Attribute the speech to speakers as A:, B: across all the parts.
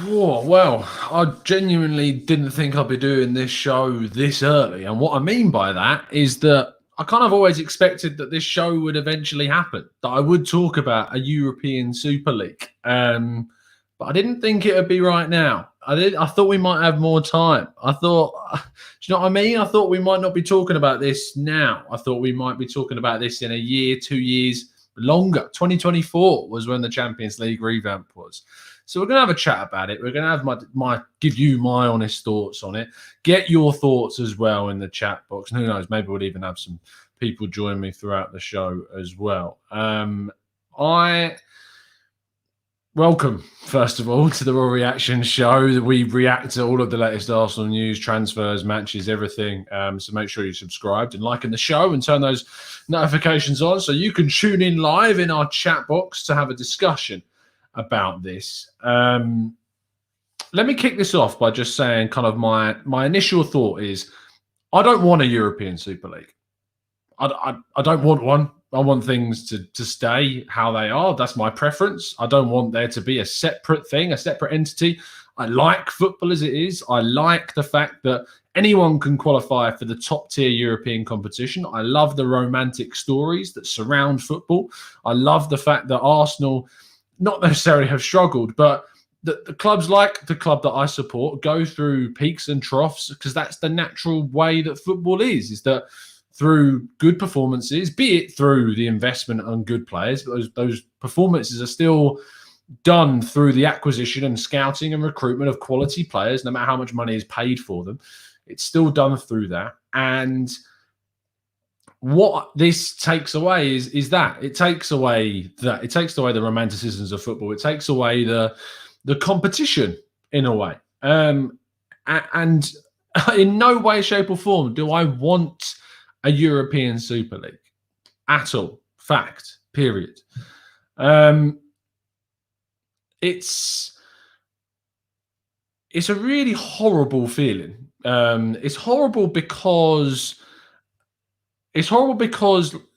A: Whoa, well, I genuinely didn't think I'd be doing this show this early. And what I mean by that is that I kind of always expected that this show would eventually happen, that I would talk about a European Super League. But I didn't think it would be right now. I thought we might have more time. I thought, do you know what I mean? I thought we might not be talking about this now. I thought we might be talking about this in a year, 2 years longer. 2024 was when the Champions League revamp was. So we're going to have a chat about it. We're going to have my give you my honest thoughts on it. Get your thoughts as well in the chat box. And who knows, maybe we'll even have some people join me throughout the show as well. I welcome, first of all, to the Raw Reaction show. We react to all of the latest Arsenal news, transfers, matches, everything. So make sure you're subscribed and liking the show and turn those notifications on so you can tune in live in our chat box to have a discussion about this. Let me kick this off by just saying kind of my initial thought is I don't want a European Super League. I don't want one. I want things to stay how they are. That's my preference. I don't want there to be a separate thing, a separate entity. I like football as it is. I like the fact that anyone can qualify for the top tier European competition. I love the romantic stories that surround football. I love the fact that Arsenal not necessarily have struggled, but the clubs like the club that I support go through peaks and troughs because that's the natural way that football is that through good performances, be it through the investment on good players, but those performances are still done through the acquisition and scouting and recruitment of quality players, no matter how much money is paid for them. It's still done through that. And what this takes away is that it takes away the romanticisms of football. It takes away the competition in a way. And in no way, shape, or form do I want a European Super League at all. Fact. Period. It's a really horrible feeling. It's horrible because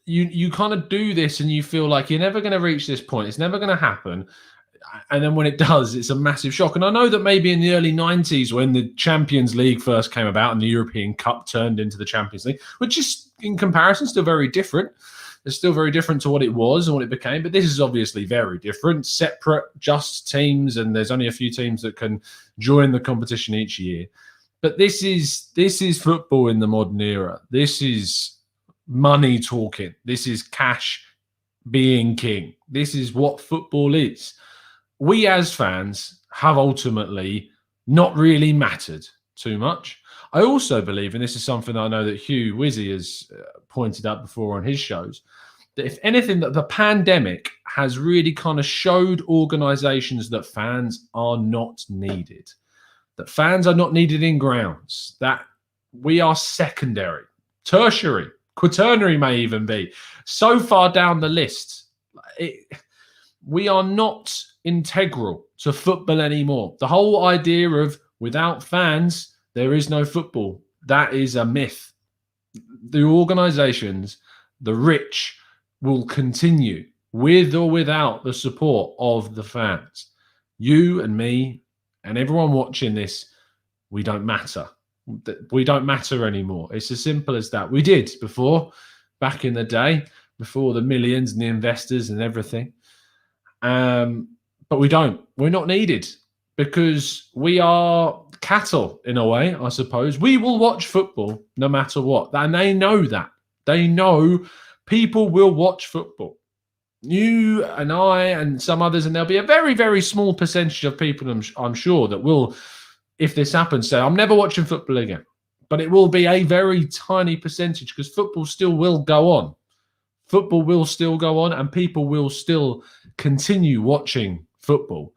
A: you kind of do this and you feel like you're never going to reach this point. It's never going to happen. And then when it does, it's a massive shock. And I know that maybe in the early 90s when the Champions League first came about and the European Cup turned into the Champions League, which is in comparison still very different. It's still very different to what it was and what it became. But this is obviously very different, separate, just teams. And there's only a few teams that can join the competition each year. But this is football in the modern era. This is money talking. This is cash being king. This is what football is. We as fans have ultimately not really mattered too much. I also believe, and this is something I know that Hugh Wizzy has pointed out before on his shows, that if anything, that the pandemic has really kind of showed organisations that fans are not needed, that fans are not needed in grounds, that we are secondary, tertiary, quaternary may even be, so far down the list. We are not integral to football anymore. The whole idea of without fans, there is no football, that is a myth. The organisations, the rich, will continue with or without the support of the fans. You and me and everyone watching this, we don't matter. We don't matter anymore. It's as simple as that. We did before, back in the day, before the millions and the investors and everything. But we don't. We're not needed because we are cattle in a way, I suppose. We will watch football no matter what. And they know that. They know people will watch football. You and I and some others, and there'll be a very, very small percentage of people, I'm sure, that will, if this happens, say, I'm never watching football again. But it will be a very tiny percentage because football still will go on. Football will still go on and people will still continue watching football.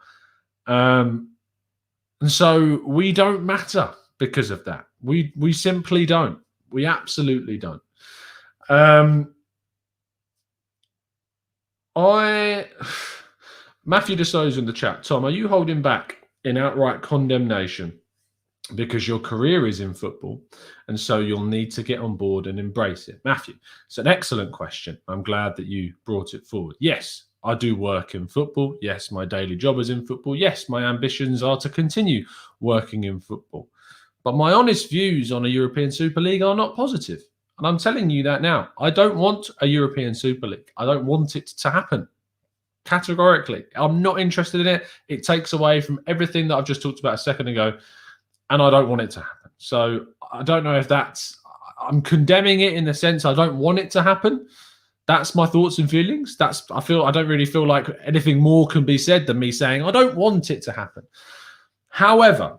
A: And so we don't matter because of that. We simply don't. We absolutely don't. Matthew De Souza in the chat. Tom, are you holding back in outright condemnation because your career is in football and so you'll need to get on board and embrace it? Matthew, it's an excellent question. I'm glad that you brought it forward. Yes, I do work in football. Yes, my daily job is in football. Yes, my ambitions are to continue working in football. But my honest views on a European Super League are not positive. And I'm telling you that now. I don't want a European Super League. I don't want it to happen. Categorically. I'm not interested in it. It takes away from everything that I've just talked about a second ago. And I don't want it to happen. So I don't know if I'm condemning it in the sense I don't want it to happen. That's my thoughts and feelings. I don't really feel like anything more can be said than me saying I don't want it to happen. However,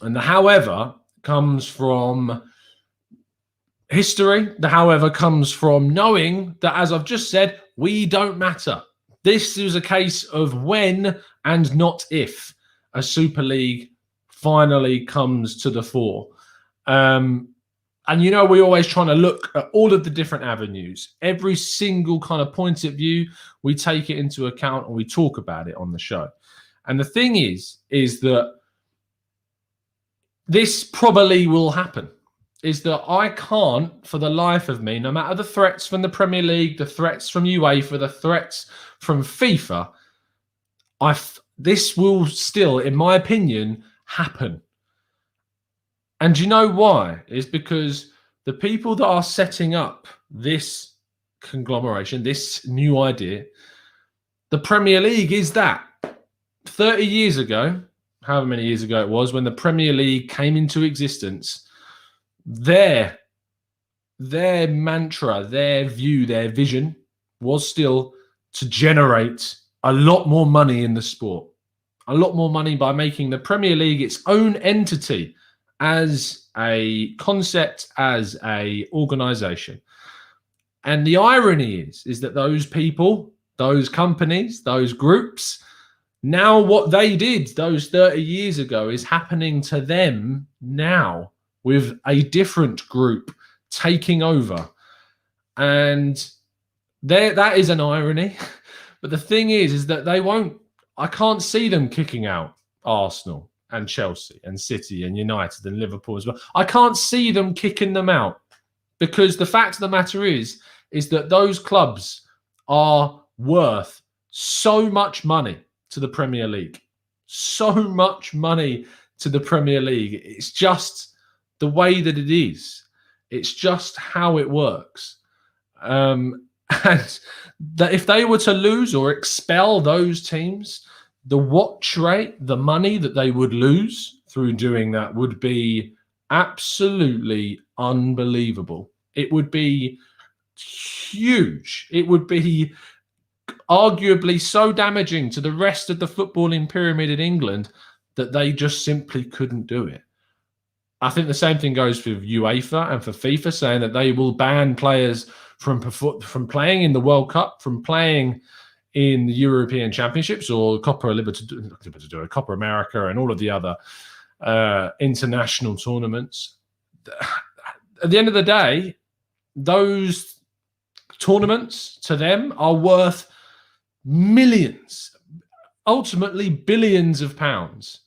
A: and the however comes from history. The however comes from knowing that, as I've just said, we don't matter. This is a case of when and not if a Super League finally comes to the fore. And, we're always trying to look at all of the different avenues. Every single kind of point of view, we take it into account and we talk about it on the show. And the thing is that this probably will happen, is that I can't, for the life of me, no matter the threats from the Premier League, the threats from UEFA, the threats from FIFA, this will still, in my opinion, happen. And do you know why? It's because the people that are setting up this conglomeration, this new idea, the Premier League is that. 30 years ago, however many years ago it was, when the Premier League came into existence, their mantra, their view, their vision was still to generate a lot more money in the sport. A lot more money by making the Premier League its own entity, as a concept, as a organization. And the irony is that those people, those companies, those groups, now what they did those 30 years ago is happening to them now with a different group taking over. And that is an irony. But the thing is that I can't see them kicking out Arsenal and Chelsea and City and United and Liverpool as well. I can't see them kicking them out, because the fact of the matter is that those clubs are worth so much money to the Premier League. So much money to the Premier League. It's just the way that it is. It's just how it works. And that if they were to lose or expel those teams, the watch rate, the money that they would lose through doing that would be absolutely unbelievable. It would be huge. It would be arguably so damaging to the rest of the footballing pyramid in England that they just simply couldn't do it. I think the same thing goes for UEFA and for FIFA, saying that they will ban players from playing in the World Cup, from playing in the European Championships or Copa Libertadores, Copa America, and all of the other international tournaments. At the end of the day, those tournaments to them are worth millions, ultimately billions of pounds.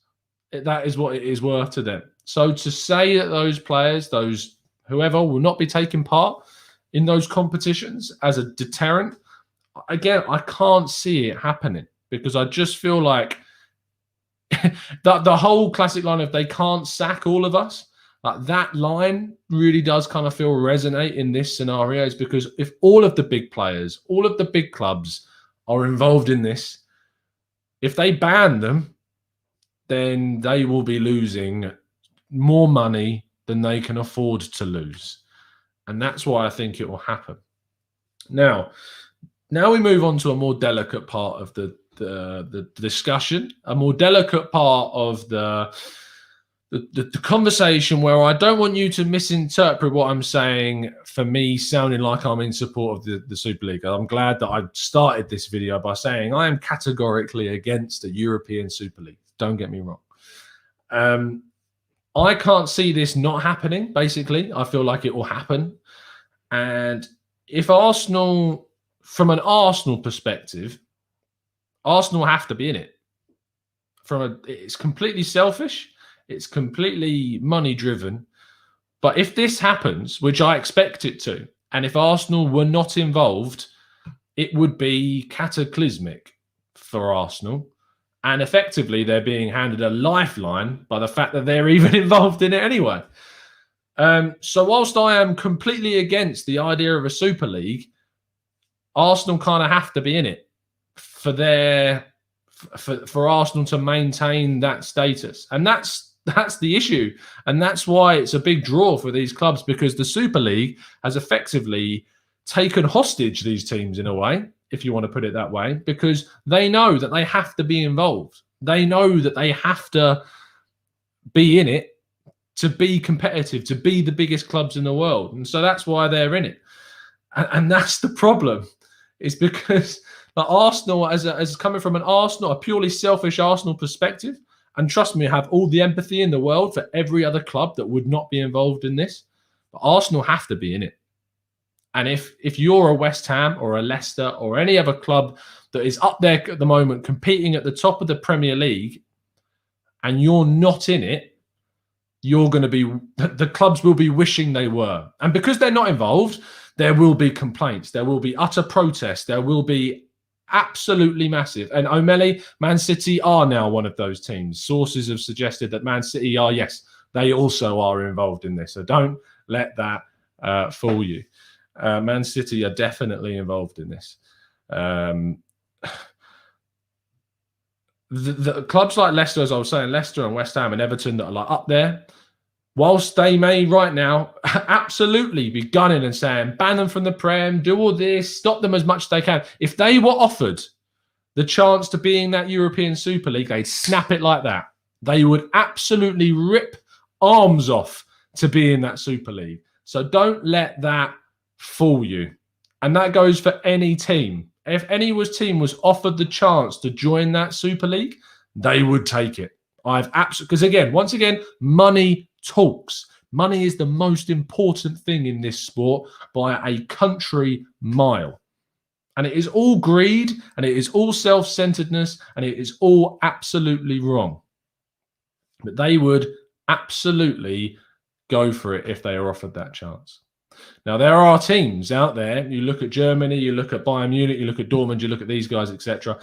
A: That is what it is worth to them. So to say that those players, whoever, will not be taking part in those competitions as a deterrent, again, I can't see it happening, because I just feel like that the whole classic line of "they can't sack all of us," like that line really does kind of feel resonate in this scenario. Is because if all of the big players, all of the big clubs are involved in this, if they ban them, then they will be losing more money than they can afford to lose. And that's why I think it will happen. Now we move on to a more delicate part of the discussion, a more delicate part of the conversation, where I don't want you to misinterpret what I'm saying for me sounding like I'm in support of the Super League. I'm glad that I started this video by saying I am categorically against a European Super League. Don't get me wrong. I can't see this not happening, basically. I feel like it will happen. And if Arsenal, from an Arsenal perspective, Arsenal have to be in it. It's completely selfish. It's completely money driven. But if this happens, which I expect it to, and if Arsenal were not involved it would be cataclysmic for Arsenal. And effectively, they're being handed a lifeline by the fact that they're even involved in it anyway. So whilst I am completely against the idea of a Super League, Arsenal kind of have to be in it for Arsenal to maintain that status. And that's the issue. And that's why it's a big draw for these clubs, because the Super League has effectively taken hostage these teams in a way, if you want to put it that way, because they know that they have to be involved. They know that they have to be in it to be competitive, to be the biggest clubs in the world. And so that's why they're in it. And that's the problem. It's because Arsenal, as coming from a purely selfish Arsenal perspective, and trust me, I have all the empathy in the world for every other club that would not be involved in this, but Arsenal have to be in it. And if you're a West Ham or a Leicester or any other club that is up there at the moment competing at the top of the Premier League, and you're not in it, the clubs will be wishing they were. And because they're not involved, there will be complaints. There will be utter protest. There will be absolutely massive. And O'Malley, Man City are now one of those teams. Sources have suggested that Man City are, yes, they also are involved in this. So don't let that fool you. Man City are definitely involved in this. The clubs like Leicester, as I was saying, Leicester and West Ham and Everton that are like up there, whilst they may right now absolutely be gunning and saying, ban them from the Prem, do all this, stop them as much as they can. If they were offered the chance to be in that European Super League, they'd snap it like that. They would absolutely rip arms off to be in that Super League. So don't let that fool you. And that goes for any team. If any team was offered the chance to join that Super League, they would take it. Because once again, money talks. Money is the most important thing in this sport by a country mile. And it is all greed, and it is all self-centeredness, and it is all absolutely wrong. But they would absolutely go for it if they are offered that chance. Now, there are teams out there, you look at Germany, you look at Bayern Munich, you look at Dortmund, you look at these guys, etc.,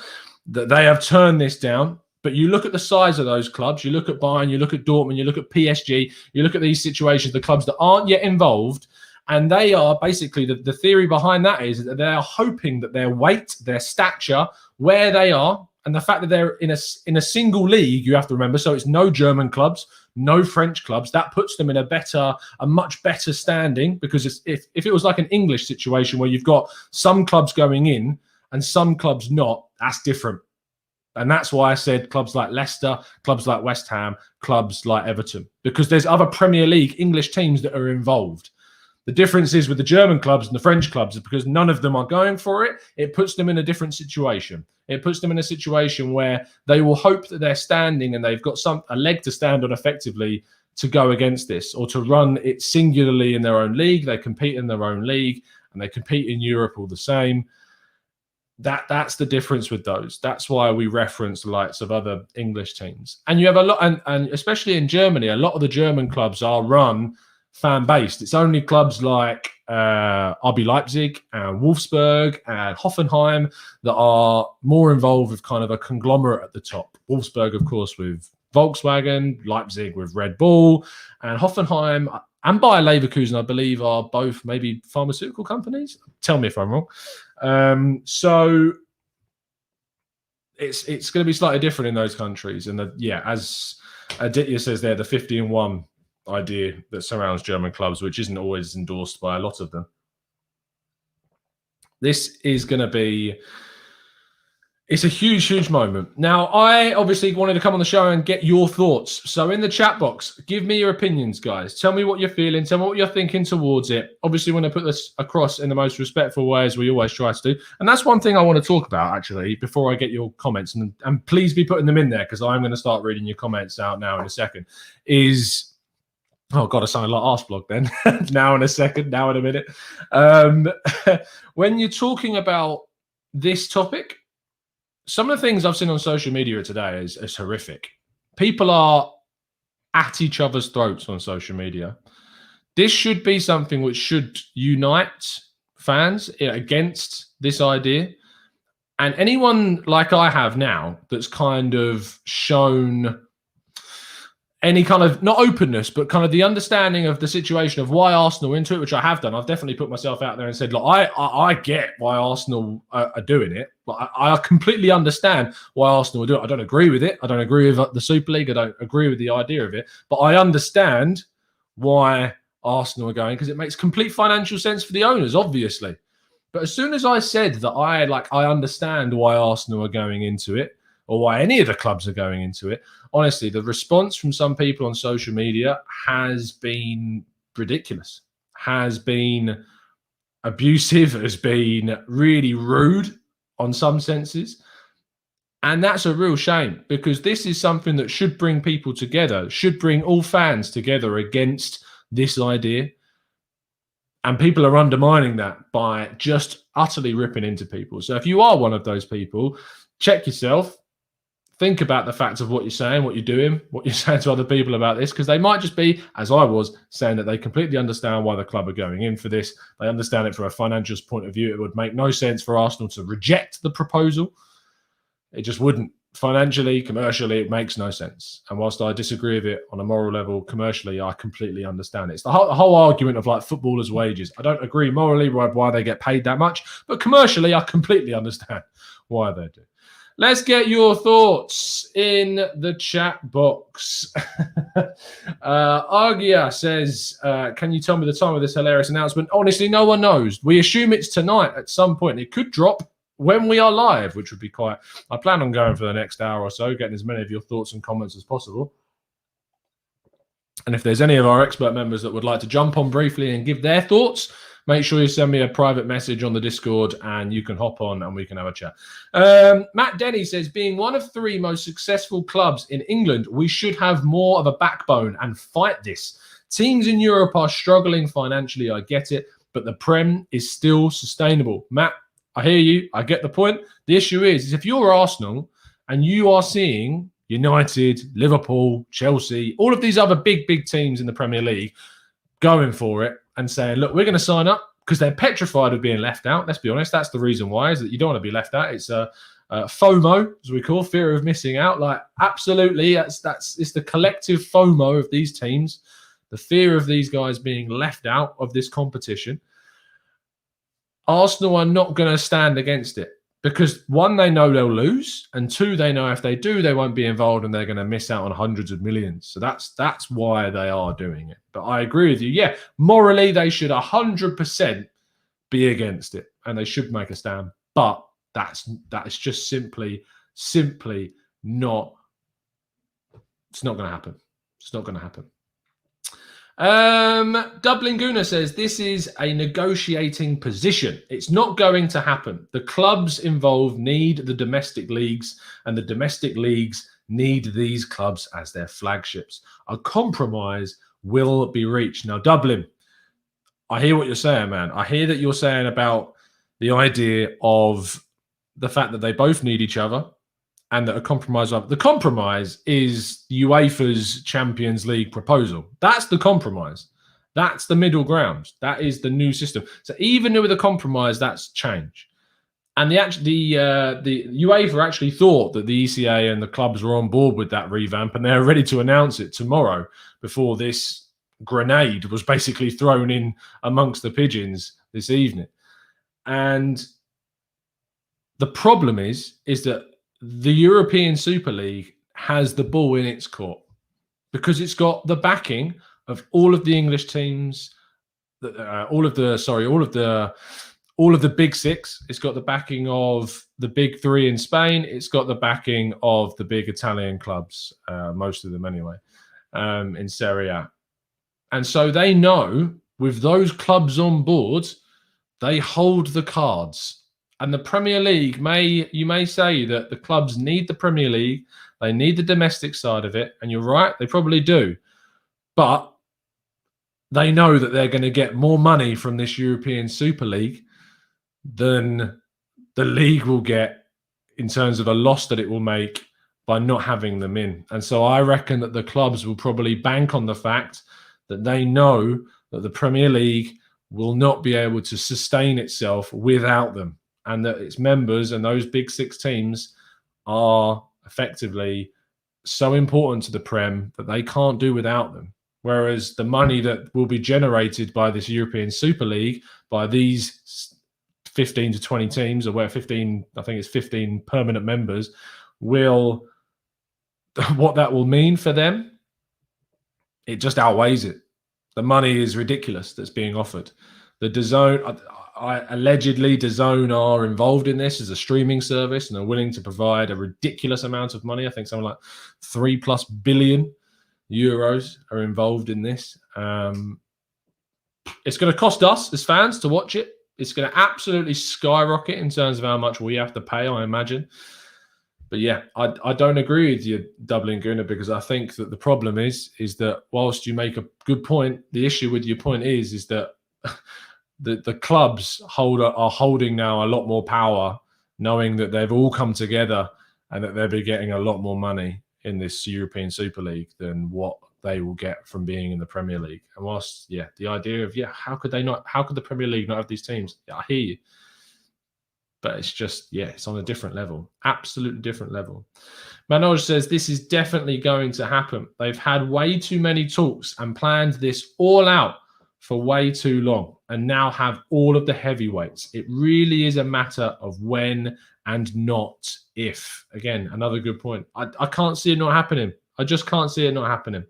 A: that they have turned this down. But you look at the size of those clubs, you look at Bayern, you look at Dortmund, you look at PSG, you look at these situations, the clubs that aren't yet involved, and they are basically, the theory behind that is that they are hoping that their weight, their stature, where they are, and the fact that they're in a single league, you have to remember, so it's no German clubs, no French clubs, that puts them in a much better standing, because if it was like an English situation where you've got some clubs going in and some clubs not, that's different. And that's why I said clubs like Leicester, clubs like West Ham, clubs like Everton, because there's other Premier League English teams that are involved. The difference is with the German clubs and the French clubs is because none of them are going for it. It puts them in a different situation. It puts them in a situation where they will hope that they're standing and they've got a leg to stand on effectively to go against this, or to run it singularly in their own league. They compete in their own league and they compete in Europe all the same. That's the difference with those. That's why we reference the likes of other English teams. And you have a lot, and especially in Germany, a lot of the German clubs are run fan-based. It's only clubs like RB Leipzig and Wolfsburg and Hoffenheim that are more involved with kind of a conglomerate at the top. Wolfsburg, of course, with Volkswagen, Leipzig with Red Bull, and Hoffenheim and Bayer Leverkusen, I believe, are both maybe pharmaceutical companies. Tell me if I'm wrong. So it's going to be slightly different in those countries. And as Aditya says there, the 50-1 idea that surrounds German clubs, which isn't always endorsed by a lot of them. This is going to be, it's a huge, huge moment. Now, I obviously wanted to come on the show and get your thoughts. So in the chat box, give me your opinions, guys. Tell me what you're feeling. Tell me what you're thinking towards it. Obviously, we want to put this across in the most respectful way, as we always try to do. And that's one thing I want to talk about, actually, before I get your comments. And please be putting them in there, because I'm going to start reading your comments out now in a second. Oh, God, I sound like Arsblog then. Now in a second, now in a minute. When you're talking about this topic, some of the things I've seen on social media today is horrific. People are at each other's throats on social media. This should be something which should unite fans against this idea. And anyone like I have now that's kind of shown any kind of, not openness, but kind of the understanding of the situation of why Arsenal are into it, which I have done. I've definitely put myself out there and said, look, I get why Arsenal are doing it. But I completely understand why Arsenal are doing it. I don't agree with it. I don't agree with the Super League. I don't agree with the idea of it. But I understand why Arsenal are going, because it makes complete financial sense for the owners, obviously. But as soon as I said that I understand why Arsenal are going into it, or why any of the clubs are going into it, honestly, the response from some people on social media has been ridiculous, has been abusive, has been really rude on some senses. And that's a real shame, because this is something that should bring people together, should bring all fans together against this idea. And people are undermining that by just utterly ripping into people. So if you are one of those people, check yourself. Think about the facts of what you're saying, what you're doing, what you're saying to other people about this, because they might just be, as I was, saying that they completely understand why the club are going in for this. They understand it from a financial point of view. It would make no sense for Arsenal to reject the proposal. It just wouldn't. Financially, commercially, it makes no sense. And whilst I disagree with it on a moral level, commercially, I completely understand it. It's the whole argument of like footballers' wages. I don't agree morally why they get paid that much, but commercially, I completely understand why they do. Let's get your thoughts in the chat box. Argia says, can you tell me the time of this hilarious announcement? Honestly, no one knows. We assume it's tonight at some point. It could drop when we are live, which would be quite... I plan on going for the next hour or so, getting as many of your thoughts and comments as possible. And if there's any of our expert members that would like to jump on briefly and give their thoughts, make sure you send me a private message on the Discord and you can hop on and we can have a chat. Matt Denny says, being one of 3 most successful clubs in England, we should have more of a backbone and fight this. Teams in Europe are struggling financially, I get it, but the Prem is still sustainable. Matt, I hear you. I get the point. The issue is if you're Arsenal and you are seeing United, Liverpool, Chelsea, all of these other big teams in the Premier League going for it and saying, look, we're going to sign up because they're petrified of being left out. Let's be honest. That's the reason why, is that you don't want to be left out. It's FOMO, as we call, fear of missing out. Like, absolutely. It's the collective FOMO of these teams, the fear of these guys being left out of this competition. Arsenal are not going to stand against it because, 1, they know they'll lose, and 2, they know if they do, they won't be involved and they're going to miss out on hundreds of millions. So that's why they are doing it. But I agree with you. Yeah, morally, they should 100% be against it and they should make a stand. But that is just simply not. It's not going to happen. It's not going to happen. Dublin Guna says, this is a negotiating position. It's not going to happen. The clubs involved need the domestic leagues, and the domestic leagues need these clubs as their flagships. A compromise will be reached. Now, Dublin, I hear what you're saying, man. I hear that you're saying about the idea of the fact that they both need each other, and that a compromise of the compromise is UEFA's Champions League proposal. That's the compromise. That's the middle ground. That is the new system. So even with a compromise, that's change. And the UEFA actually thought that the ECA and the clubs were on board with that revamp, and they're ready to announce it tomorrow before this grenade was basically thrown in amongst the pigeons this evening. And the problem is that the European Super League has the ball in its court because it's got the backing of all of the English teams, all of the big 6. It's got the backing of the big 3 in Spain. It's got the backing of the big Italian clubs, most of them anyway, in Serie A. And so they know, with those clubs on board, they hold the cards. And the Premier League you may say that the clubs need the Premier League, they need the domestic side of it, and you're right, they probably do. But they know that they're going to get more money from this European Super League than the league will get in terms of a loss that it will make by not having them in. And so I reckon that the clubs will probably bank on the fact that they know that the Premier League will not be able to sustain itself without them. and that its members and those big 6 teams are effectively so important to the Prem that they can't do without them. Whereas the money that will be generated by this European Super League, by these 15 to 20 teams, or where 15, I think it's 15 permanent members, what that will mean for them, it just outweighs it. The money is ridiculous that's being offered. The DAZN, allegedly DAZN are involved in this as a streaming service and are willing to provide a ridiculous amount of money. I think something like 3+ billion euros are involved in this. It's going to cost us as fans to watch it. It's going to absolutely skyrocket in terms of how much we have to pay, I imagine. But yeah, I don't agree with you, Dublin Gooner, because I think that the problem is that whilst you make a good point, the issue with your point is that the clubs are holding now a lot more power, knowing that they've all come together and that they'll be getting a lot more money in this European Super League than what they will get from being in the Premier League. And whilst, the idea of, how could the Premier League not have these teams? Yeah, I hear you. But it's just, it's on a different level. Absolutely different level. Manoj says, this is definitely going to happen. They've had way too many talks and planned this all out for way too long and now have all of the heavyweights. It really is a matter of when and not if. Again, another good point. I can't see it not happening. I just can't see it not happening.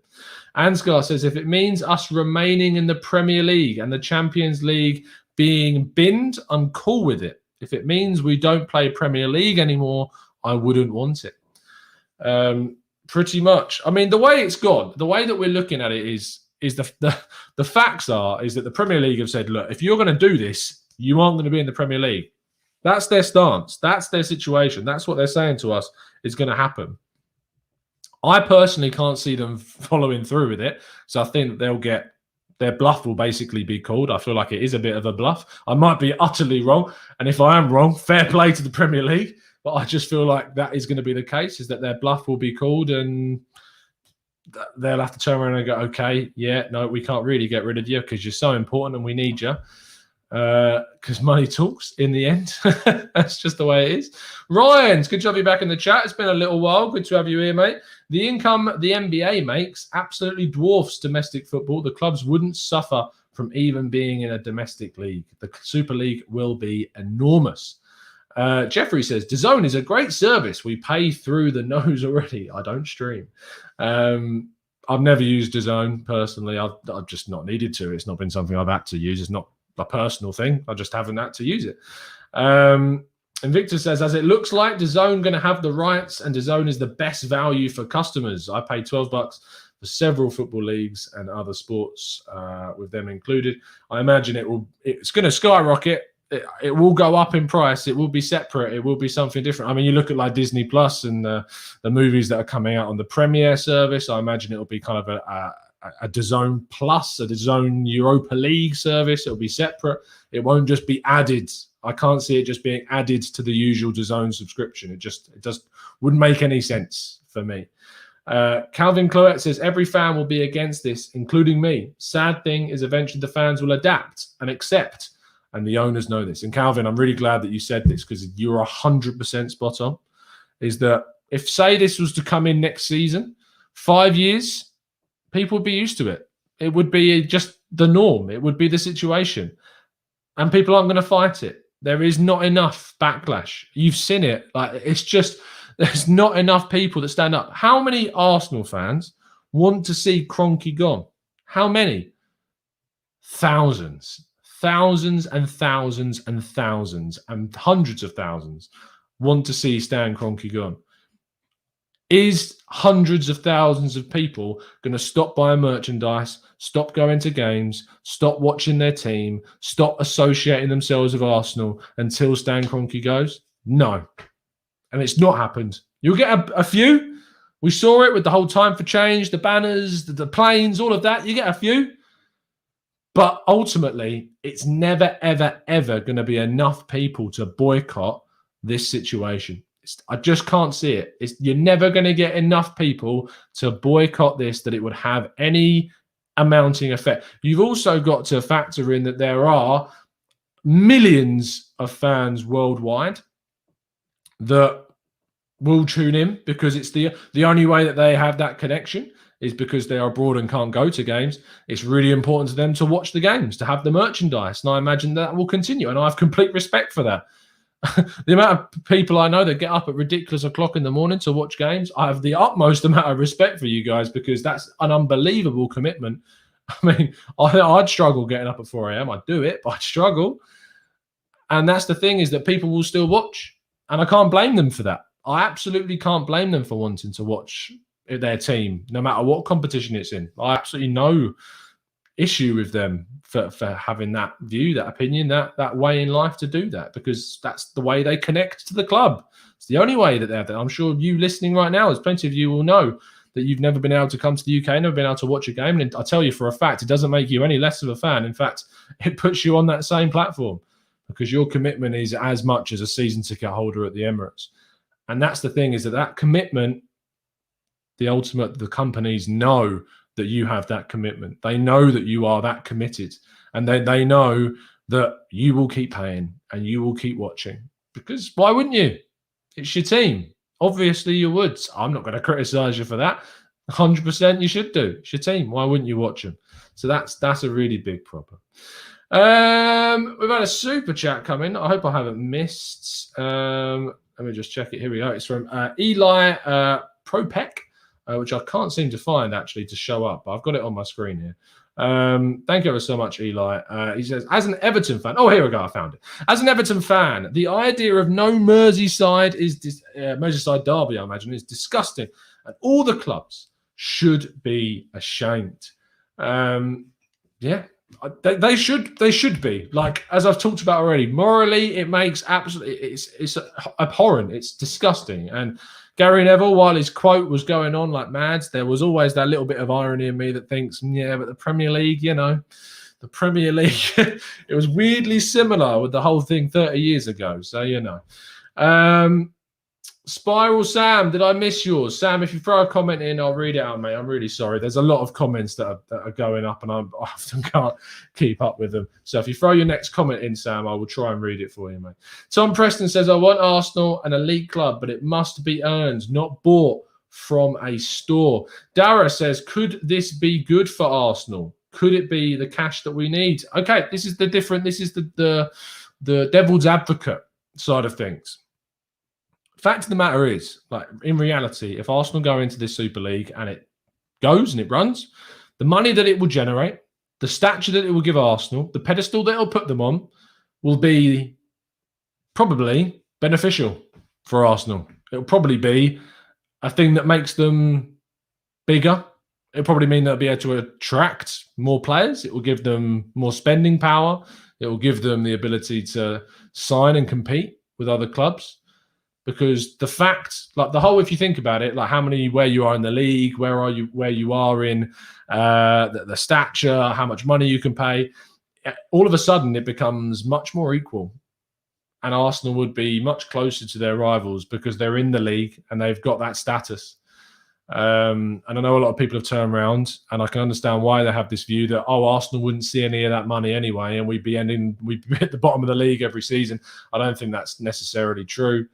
A: Ansgar says, if it means us remaining in the Premier League and the Champions League being binned, I'm cool with it. If it means we don't play Premier League anymore, I wouldn't want it. Pretty much. I mean, the way it's gone, the way that we're looking at it is the facts is that the Premier League have said, look, if you're going to do this, you aren't going to be in the Premier League. That's their stance. That's their situation. That's what they're saying to us is going to happen. I personally can't see them following through with it. So I think their bluff will basically be called. I feel like it is a bit of a bluff. I might be utterly wrong. And if I am wrong, fair play to the Premier League. But I just feel like that is going to be the case, is that their bluff will be called and they'll have to turn around and go, okay, no, we can't really get rid of you because you're so important and we need you. Because money talks in the end. That's just the way it is. Ryan, it's good to have you back in the chat. It's been a little while. Good to have you here, mate. The income the NBA makes absolutely dwarfs domestic football. The clubs wouldn't suffer from even being in a domestic league. The Super League will be enormous. Jeffrey says, DAZN is a great service. We pay through the nose already. I don't stream. I've never used DAZN personally. I've just not needed to. It's not been something I've had to use. It's not a personal thing. I just haven't had to use it. And Victor says, as it looks like DAZN going to have the rights and DAZN is the best value for customers. I paid $12 for several football leagues and other sports with them included. I imagine it's going to skyrocket. It will go up in price. It will be separate. It will be something different. I mean, you look at like Disney Plus and the movies that are coming out on the Premiere service. I imagine it will be kind of a DAZN Plus, a DAZN Europa League service. It'll be separate. It won't just be added. I can't see it just being added to the usual DAZN subscription. It just wouldn't make any sense for me. Calvin Cloet says, every fan will be against this, including me. Sad thing is eventually the fans will adapt and accept, and the owners know this. And Calvin, I'm really glad that you said this because you're 100% spot on, is that if, say, this was to come in next season, 5 years, people would be used to it. It would be just the norm. It would be the situation. And people aren't going to fight it. There is not enough backlash. You've seen it. Like, it's just, there's not enough people that stand up. How many Arsenal fans want to see Kroenke gone? How many? Thousands. Thousands and thousands and thousands and hundreds of thousands want to see Stan Kroenke gone. Is hundreds of thousands of people going to stop buying merchandise, stop going to games, stop watching their team, stop associating themselves with Arsenal until Stan Kroenke goes? No. And it's not happened. You'll get a few. We saw it with the whole Time for Change, the banners, the planes, all of that. You get a few. But ultimately, it's never, ever, ever going to be enough people to boycott this situation. I just can't see it. You're never going to get enough people to boycott this that it would have any amounting effect. You've also got to factor in that there are millions of fans worldwide that will tune in, because it's the only way that they have that connection is because they are abroad and can't go to games. It's really important to them to watch the games, to have the merchandise, and I imagine that will continue, and I have complete respect for that. The amount of people I know that get up at ridiculous o'clock in the morning to watch games, I have the utmost amount of respect for you guys, because that's an unbelievable commitment. I mean, I'd struggle getting up at 4 a.m. I'd do it, but I'd struggle. And that's the thing, is that people will still watch, and I can't blame them for that. I absolutely can't blame them for wanting to watch their team, no matter what competition it's in. I absolutely no issue with them for having that view, that opinion, that way in life to do that, because that's the way they connect to the club. It's the only way that they're there. I'm sure you listening right now, there's plenty of you will know that you've never been able to come to the UK, never been able to watch a game. And I tell you for a fact, it doesn't make you any less of a fan. In fact, it puts you on that same platform, because your commitment is as much as a season ticket holder at the Emirates. And that's the thing, is that commitment, the companies know that you have that commitment. They know that you are that committed, and they know that you will keep paying and you will keep watching, because why wouldn't you? It's your team. Obviously you would. I'm not going to criticize you for that. 100% you should do. It's your team. Why wouldn't you watch them? So that's a really big problem. We've had a super chat come in. I hope I haven't missed. Let me just check it. Here we go. It's from Eli Propek, which I can't seem to find actually to show up, but I've got it on my screen here. Thank you ever so much, Eli. He says, as an Everton fan, oh, here we go, I found it. As an Everton fan, the idea of no Merseyside Merseyside derby, I imagine, is disgusting, and all the clubs should be ashamed. Yeah. They should be, like, as I've talked about already, morally it makes absolutely, it's abhorrent, it's disgusting. And Gary Neville, while his quote was going on like mad, there was always that little bit of irony in me that thinks, yeah, but the Premier League, the Premier League, it was weirdly similar with the whole thing 30 years ago. So, Spiral Sam, did I miss yours? Sam, if you throw a comment in, I'll read it out, mate. I'm really sorry. There's a lot of comments that are going up, and I often can't keep up with them. So if you throw your next comment in, Sam, I will try and read it for you, mate. Tom Preston says, I want Arsenal an elite club, but it must be earned, not bought from a store. Dara says, could this be good for Arsenal? Could it be the cash that we need? Okay, this is the devil's advocate side of things. Fact of the matter is, like, in reality, if Arsenal go into this Super League and it goes and it runs, the money that it will generate, the stature that it will give Arsenal, the pedestal that it'll put them on, will be probably beneficial for Arsenal. It'll probably be a thing that makes them bigger. It'll probably mean they'll be able to attract more players. It will give them more spending power. It will give them the ability to sign and compete with other clubs. Because the fact, like the whole, if you think about it, like where you are in the league, where you are in the stature, how much money you can pay, all of a sudden it becomes much more equal. And Arsenal would be much closer to their rivals because they're in the league and they've got that status. And I know a lot of people have turned around, and I can understand why they have this view that, Arsenal wouldn't see any of that money anyway, and we'd be at the bottom of the league every season. I don't think that's necessarily true.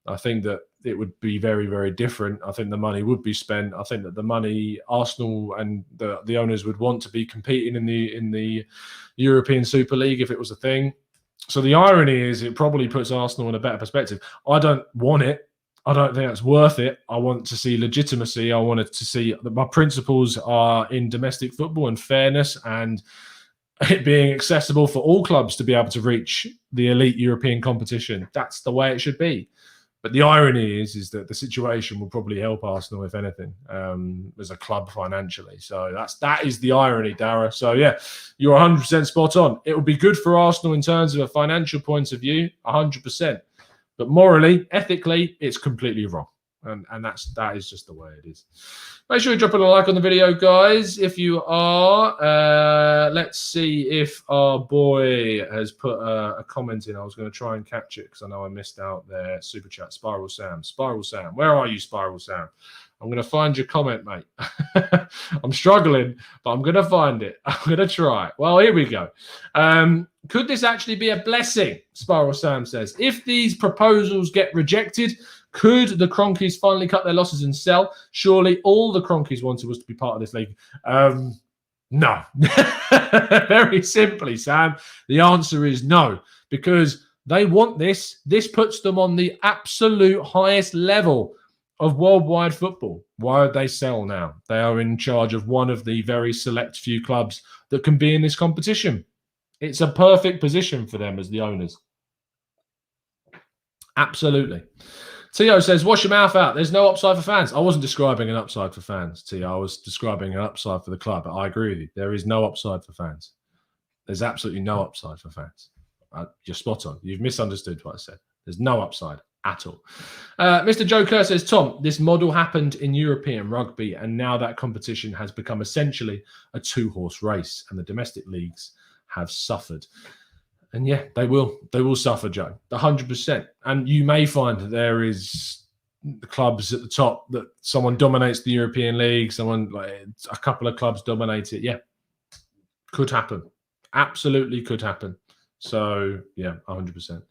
A: I think that it would be very, very different. I think the money would be spent. I think that the money Arsenal and the owners would want to be competing in the European Super League if it was a thing. So the irony is it probably puts Arsenal in a better perspective. I don't want it. I don't think that's worth it. I want to see legitimacy. I wanted to see that my principles are in domestic football and fairness, and it being accessible for all clubs to be able to reach the elite European competition. That's the way it should be. But the irony is that the situation will probably help Arsenal, if anything, as a club financially. So that is the irony, Dara. So, yeah, you're 100% spot on. It will be good for Arsenal in terms of a financial point of view, 100%. But morally, ethically, it's completely wrong. And that is just the way it is. Make sure you drop a like on the video, guys. If you are, let's see if our boy has put a comment in. I was going to try and catch it because I know I missed out there. Super chat, Spiral Sam. Where are you, Spiral Sam? I'm going to find your comment, mate. I'm struggling, but I'm going to find it. I'm going to try. Well, here we go. Could this actually be a blessing? Spiral Sam says. If these proposals get rejected, could the Cronkies finally cut their losses and sell? Surely all the Cronkies wanted was to be part of this league. No. Very simply, Sam, the answer is no, because they want this. This puts them on the absolute highest level of worldwide football. Why would they sell now? They are in charge of one of the very select few clubs that can be in this competition. It's a perfect position for them as the owners. Absolutely. Tio says, wash your mouth out. There's no upside for fans. I wasn't describing an upside for fans, Tio. I was describing an upside for the club. But I agree with you. There is no upside for fans. There's absolutely no upside for fans. You're spot on. You've misunderstood what I said. There's no upside at all. Mr. Joe Kerr says, Tom, this model happened in European rugby, and now that competition has become essentially a two-horse race, and the domestic leagues have suffered. And yeah, they will suffer, Joe, 100%. And you may find that there is clubs at the top that someone dominates the European league, a couple of clubs dominate it. Yeah, could happen. Absolutely could happen. So yeah, 100%.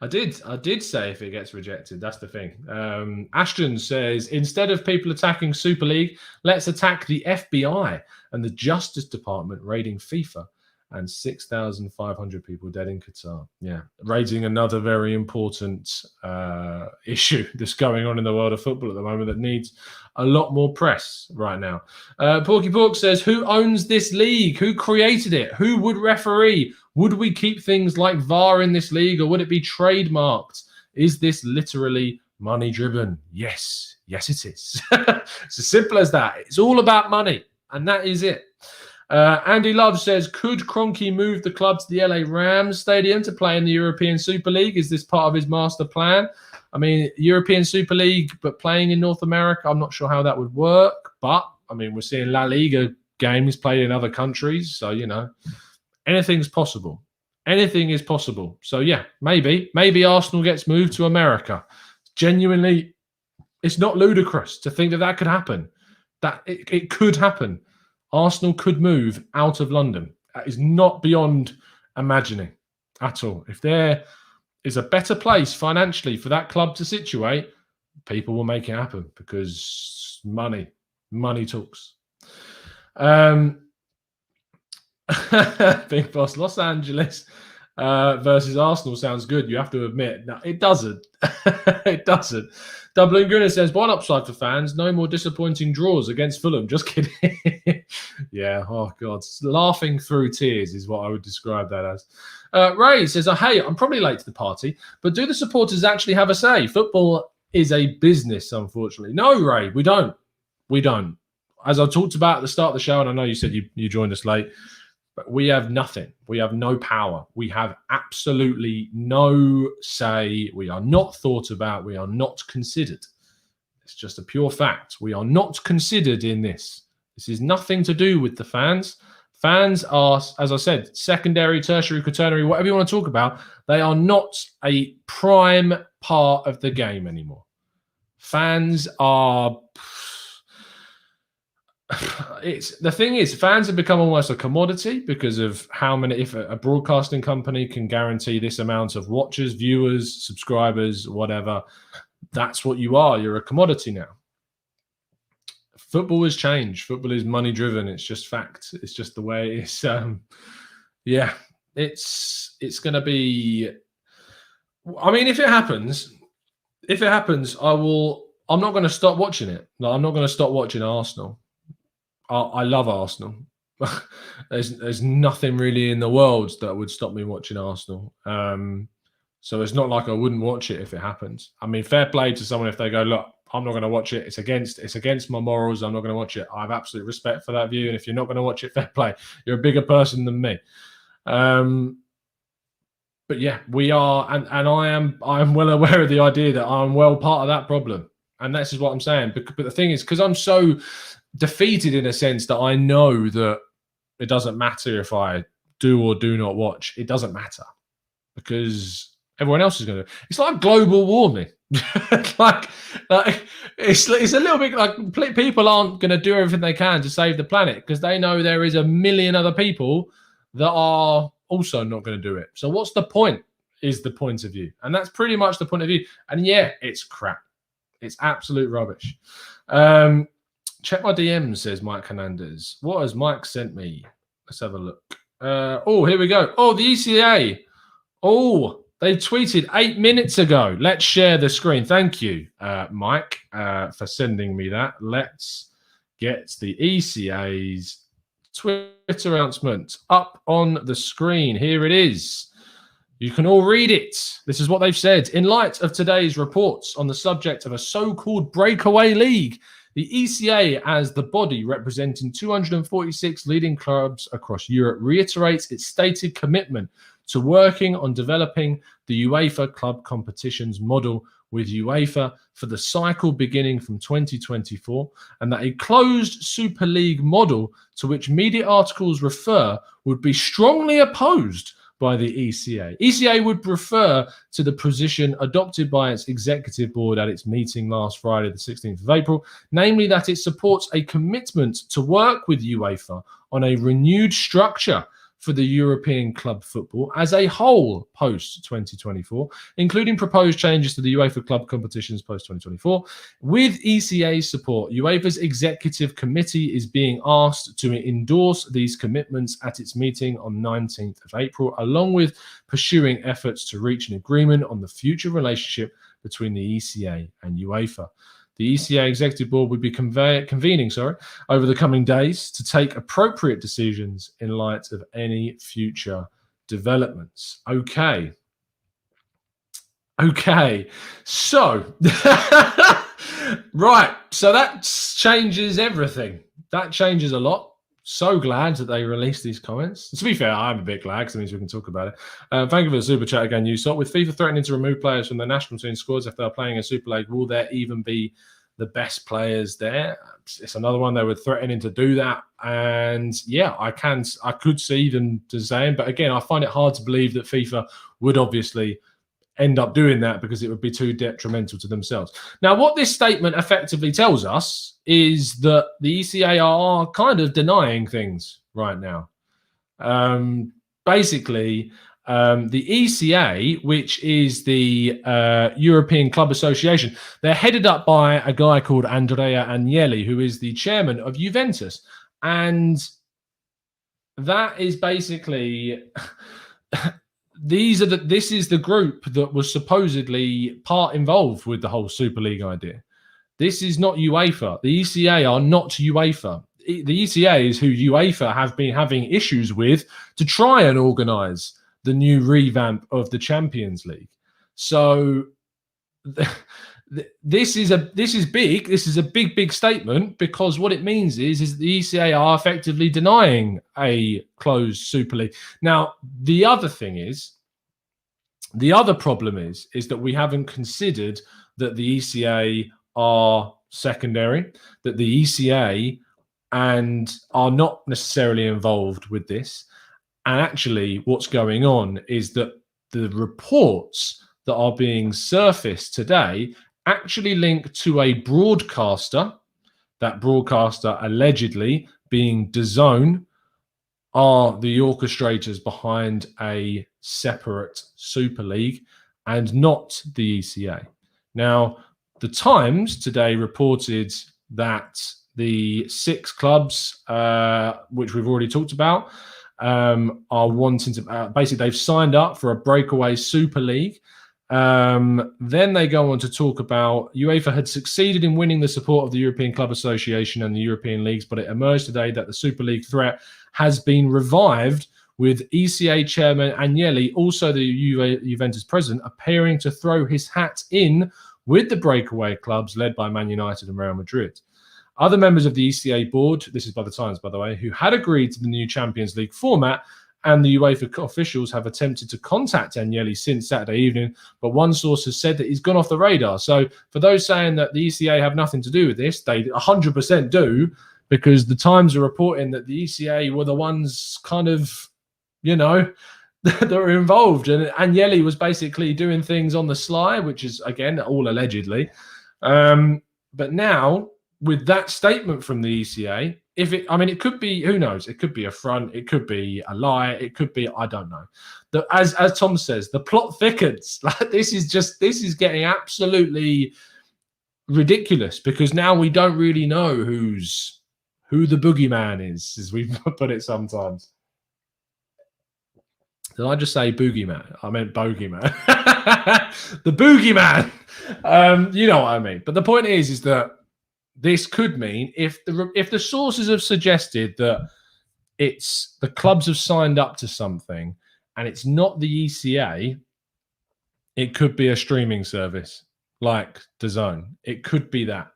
A: I did say if it gets rejected, that's the thing. Ashton says, instead of people attacking Super League, let's attack the FBI and the Justice Department raiding FIFA and 6,500 people dead in Qatar. Yeah, raising another very important issue that's going on in the world of football at the moment that needs a lot more press right now. Porky Pork says, who owns this league? Who created it? Who would referee? Would we keep things like VAR in this league, or would it be trademarked? Is this literally money-driven? Yes, it is. It's as simple as that. It's all about money, and that is it. Andy Love says, could Kroenke move the club to the LA Rams Stadium to play in the European Super League? Is this part of his master plan? I mean, European Super League, but playing in North America, I'm not sure how that would work. But, I mean, we're seeing La Liga games played in other countries. So, anything's possible. Anything is possible. So, yeah, maybe Arsenal gets moved to America. Genuinely, it's not ludicrous to think that could happen. That it could happen. Arsenal could move out of London. That is not beyond imagining at all. If there is a better place financially for that club to situate, people will make it happen because money talks. Big Boss, Los Angeles versus Arsenal sounds good. You have to admit. No, it doesn't. It doesn't. Dublin Gunner says, one upside for fans, no more disappointing draws against Fulham. Just kidding. Yeah, oh God. Laughing through tears is what I would describe that as. Ray says, hey, I'm probably late to the party, but do the supporters actually have a say? Football is a business, unfortunately. No, Ray, we don't. We don't. As I talked about at the start of the show, and I know you said you joined us late, but we have nothing. We have no power. We have absolutely no say. We are not thought about. We are not considered. It's just a pure fact. We are not considered in this. This is nothing to do with the fans. Fans are, as I said, secondary, tertiary, quaternary, whatever you want to talk about. They are not a prime part of the game anymore. Fans are... the thing is, fans have become almost a commodity because of how many. If a broadcasting company can guarantee this amount of watchers, viewers, subscribers, whatever, that's what you are. You're a commodity now. Football has changed. Football is money driven. It's just fact. It's just the way it is. Yeah, it's going to be. I mean, if it happens, I'm not going to stop watching it. No, I'm not going to stop watching Arsenal. I love Arsenal. There's nothing really in the world that would stop me watching Arsenal. So it's not like I wouldn't watch it if it happens. I mean, fair play to someone if they go, look, I'm not going to watch it. It's against my morals. I'm not going to watch it. I have absolute respect for that view. And if you're not going to watch it, fair play. You're a bigger person than me. But yeah, we are, and I am well aware of the idea that I'm well part of that problem. And that's just what I'm saying. But the thing is, because I'm so defeated in a sense that I know that it doesn't matter if I do or do not watch. It doesn't matter because everyone else is going to. It's like global warming. like it's a little bit like people aren't going to do everything they can to save the planet because they know there is a million other people that are also not going to do it. So what's the point? Is the point of view, and that's pretty much the point of view. And yeah, it's crap. It's absolute rubbish. Check my DMs, says Mike Hernandez. What has Mike sent me? Let's have a look. Oh, here we go. Oh, the ECA. Oh, they tweeted 8 minutes ago. Let's share the screen. Thank you, Mike, for sending me that. Let's get the ECA's Twitter announcement up on the screen. Here it is. You can all read it. This is what they've said. In light of today's reports on the subject of a so-called breakaway league, the ECA, as the body representing 246 leading clubs across Europe, reiterates its stated commitment to working on developing the UEFA club competitions model with UEFA for the cycle beginning from 2024, and that a closed Super League model to which media articles refer would be strongly opposed by the ECA. ECA would refer to the position adopted by its executive board at its meeting last Friday, the 16th of April, namely that it supports a commitment to work with UEFA on a renewed structure for the European club football as a whole post-2024, including proposed changes to the UEFA club competitions post-2024. With ECA's support, UEFA's executive committee is being asked to endorse these commitments at its meeting on 19th of April, along with pursuing efforts to reach an agreement on the future relationship between the ECA and UEFA. The ECA Executive Board would be convening over the coming days to take appropriate decisions in light of any future developments. Okay. So, right. So that changes everything. That changes a lot. So glad that they released these comments. To be fair, I'm a bit glad because it means we can talk about it. Thank you for the super chat again, Usopp. With FIFA threatening to remove players from the national team squads if they're playing a Super League, will there even be the best players there? It's another one they were threatening to do that. And yeah, I could see them saying, but again, I find it hard to believe that FIFA would obviously end up doing that because it would be too detrimental to themselves. Now, what this statement effectively tells us is that the ECA are kind of denying things right now. Basically, the ECA, which is the European Club Association, they're headed up by a guy called Andrea Agnelli, who is the chairman of Juventus. And that is basically... This is the group that was supposedly part involved with the whole Super League idea. This is not UEFA. The ECA are not UEFA. The ECA is who UEFA have been having issues with to try and organise the new revamp of the Champions League. So this is big. This is a big statement, because what it means is the ECA are effectively denying a closed Super League. Now, the other problem is that we haven't considered that the ECA are secondary, that the ECA and are not necessarily involved with this. And actually what's going on is that the reports that are being surfaced today actually link to a broadcaster, that broadcaster allegedly being DAZN, are the orchestrators behind a separate Super League and not the ECA. Now, the Times today reported that the 6 clubs, which we've already talked about, are wanting to basically they've signed up for a breakaway Super League. Then they go on to talk about UEFA had succeeded in winning the support of the European Club Association and the European leagues, but it emerged today that the Super League threat has been revived, with ECA chairman Agnelli, also the Juventus president, appearing to throw his hat in with the breakaway clubs led by Man United and Real Madrid. Other members of the ECA board, this is by the Times, by the way, who had agreed to the new Champions League format, and the UEFA officials have attempted to contact Agnelli since Saturday evening, but one source has said that he's gone off the radar. So for those saying that the ECA have nothing to do with this, they 100% do, because the Times are reporting that the ECA were the ones kind of, that are involved. And Agnelli was basically doing things on the sly, which is, again, all allegedly. But now, with that statement from the ECA, it could be, who knows? It could be a front, it could be a lie, it could be, I don't know. As Tom says, the plot thickens. Like, this is getting absolutely ridiculous, because now we don't really know who the boogeyman is, as we put it sometimes. Did I just say boogeyman? I meant bogeyman. The boogeyman. You know what I mean. But the point is that this could mean, if the sources have suggested that it's the clubs have signed up to something and it's not the ECA, it could be a streaming service like DAZN. It could be that.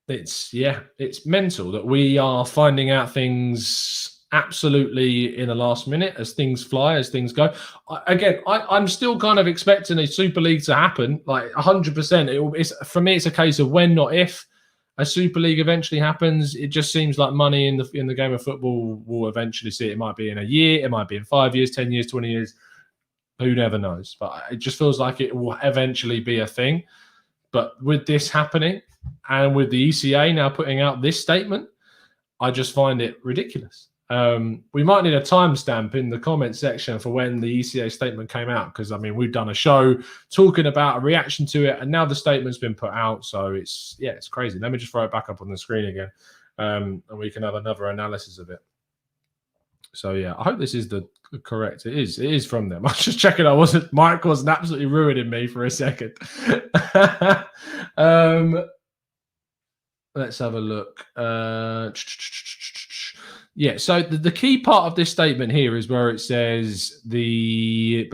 A: It's mental that we are finding out things absolutely in the last minute, as things fly, as things go. I'm still kind of expecting a Super League to happen, like 100%. For me, it's a case of when, not if. A Super League eventually happens. It just seems like money in the game of football will eventually see it. It might be in a year, it might be in 5 years, 10 years, 20 years. Who never knows? But it just feels like it will eventually be a thing. But with this happening, and with the ECA now putting out this statement, I just find it ridiculous. We might need a timestamp in the comment section for when the ECA statement came out, because we've done a show talking about a reaction to it, and now the statement's been put out. So it's crazy. Let me just throw it back up on the screen again, and we can have another analysis of it. So yeah, I hope this is the correct. It is from them. I was just checking. Mike wasn't absolutely ruining me for a second. Let's have a look. Yeah, so the key part of this statement here is where it says the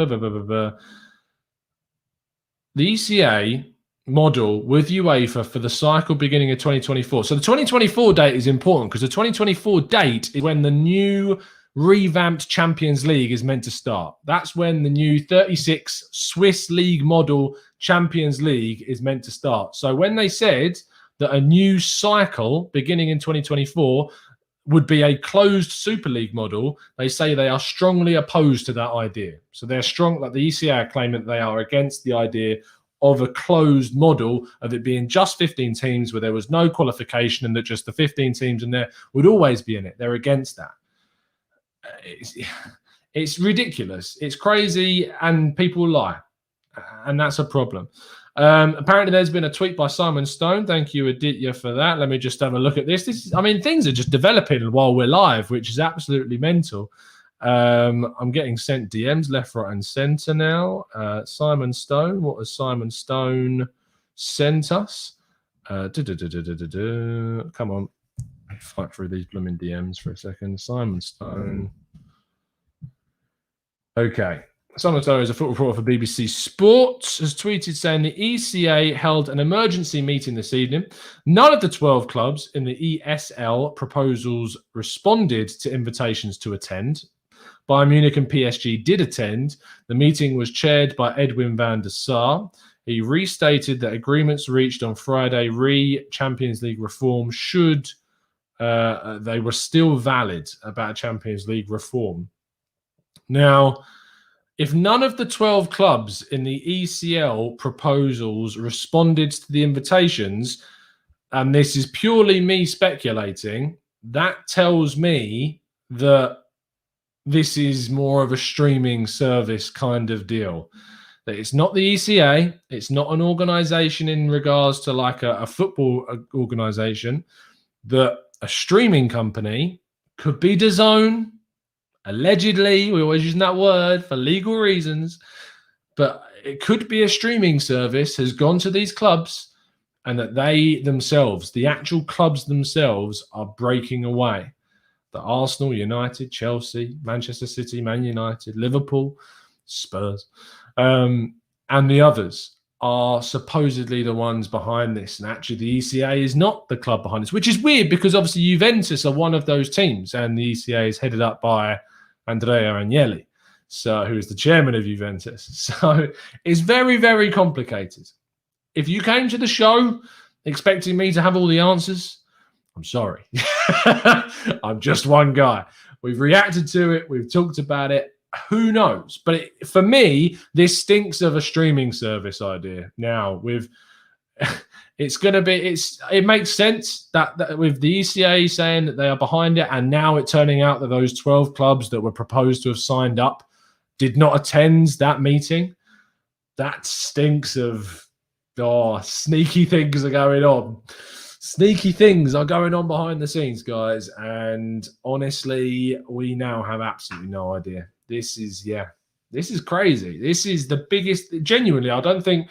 A: ECA model with UEFA for the cycle beginning of 2024. So the 2024 date is important, because the 2024 date is when the new revamped Champions League is meant to start. That's when the new 36 Swiss League model Champions League is meant to start. So when they said that a new cycle beginning in 2024 would be a closed Super League model, they say they are strongly opposed to that idea. So they're strong, like the ECA are claiming that they are against the idea of a closed model, of it being just 15 teams where there was no qualification, and that just the 15 teams in there would always be in it. They're against that. It's ridiculous. It's crazy, and people lie. And that's a problem. Apparently, there's been a tweet by Simon Stone. Thank you, Aditya, for that. Let me just have a look at this. Things are just developing while we're live, which is absolutely mental. I'm getting sent DMs left, right, and center now. Simon Stone, what has Simon Stone sent us? Come on, fight through these blooming DMs for a second. Simon Stone. Okay. Simon Stone is a football reporter for BBC Sports, has tweeted saying the ECA held an emergency meeting this evening. None of the 12 clubs in the ESL proposals responded to invitations to attend. Bayern Munich and PSG did attend. The meeting was chaired by Edwin van der Sar. He restated that agreements reached on Friday Champions League reform should they were still valid about Champions League reform. Now, if none of the 12 clubs in the ECL proposals responded to the invitations, and this is purely me speculating, that tells me that this is more of a streaming service kind of deal. That it's not the ECA, it's not an organization in regards to like a football organization, that a streaming company, could be DAZN, allegedly, we're always using that word for legal reasons, but it could be a streaming service has gone to these clubs, and that they themselves, the actual clubs themselves, are breaking away. The Arsenal, United, Chelsea, Manchester City, Man United, Liverpool, Spurs, and the others are supposedly the ones behind this. And actually the ECA is not the club behind this, which is weird, because obviously Juventus are one of those teams, and the ECA is headed up by Andrea Agnelli, who is the chairman of Juventus. So it's very, very complicated. If you came to the show expecting me to have all the answers, I'm sorry. I'm just one guy. We've reacted to it. We've talked about it. Who knows? But for me, this stinks of a streaming service idea. Now, with it makes sense that with the ECA saying that they are behind it, and now it turning out that those 12 clubs that were proposed to have signed up did not attend that meeting. That stinks of, sneaky things are going on. Sneaky things are going on behind the scenes, guys. And honestly, we now have absolutely no idea. This is crazy. This is the biggest. Genuinely, I don't think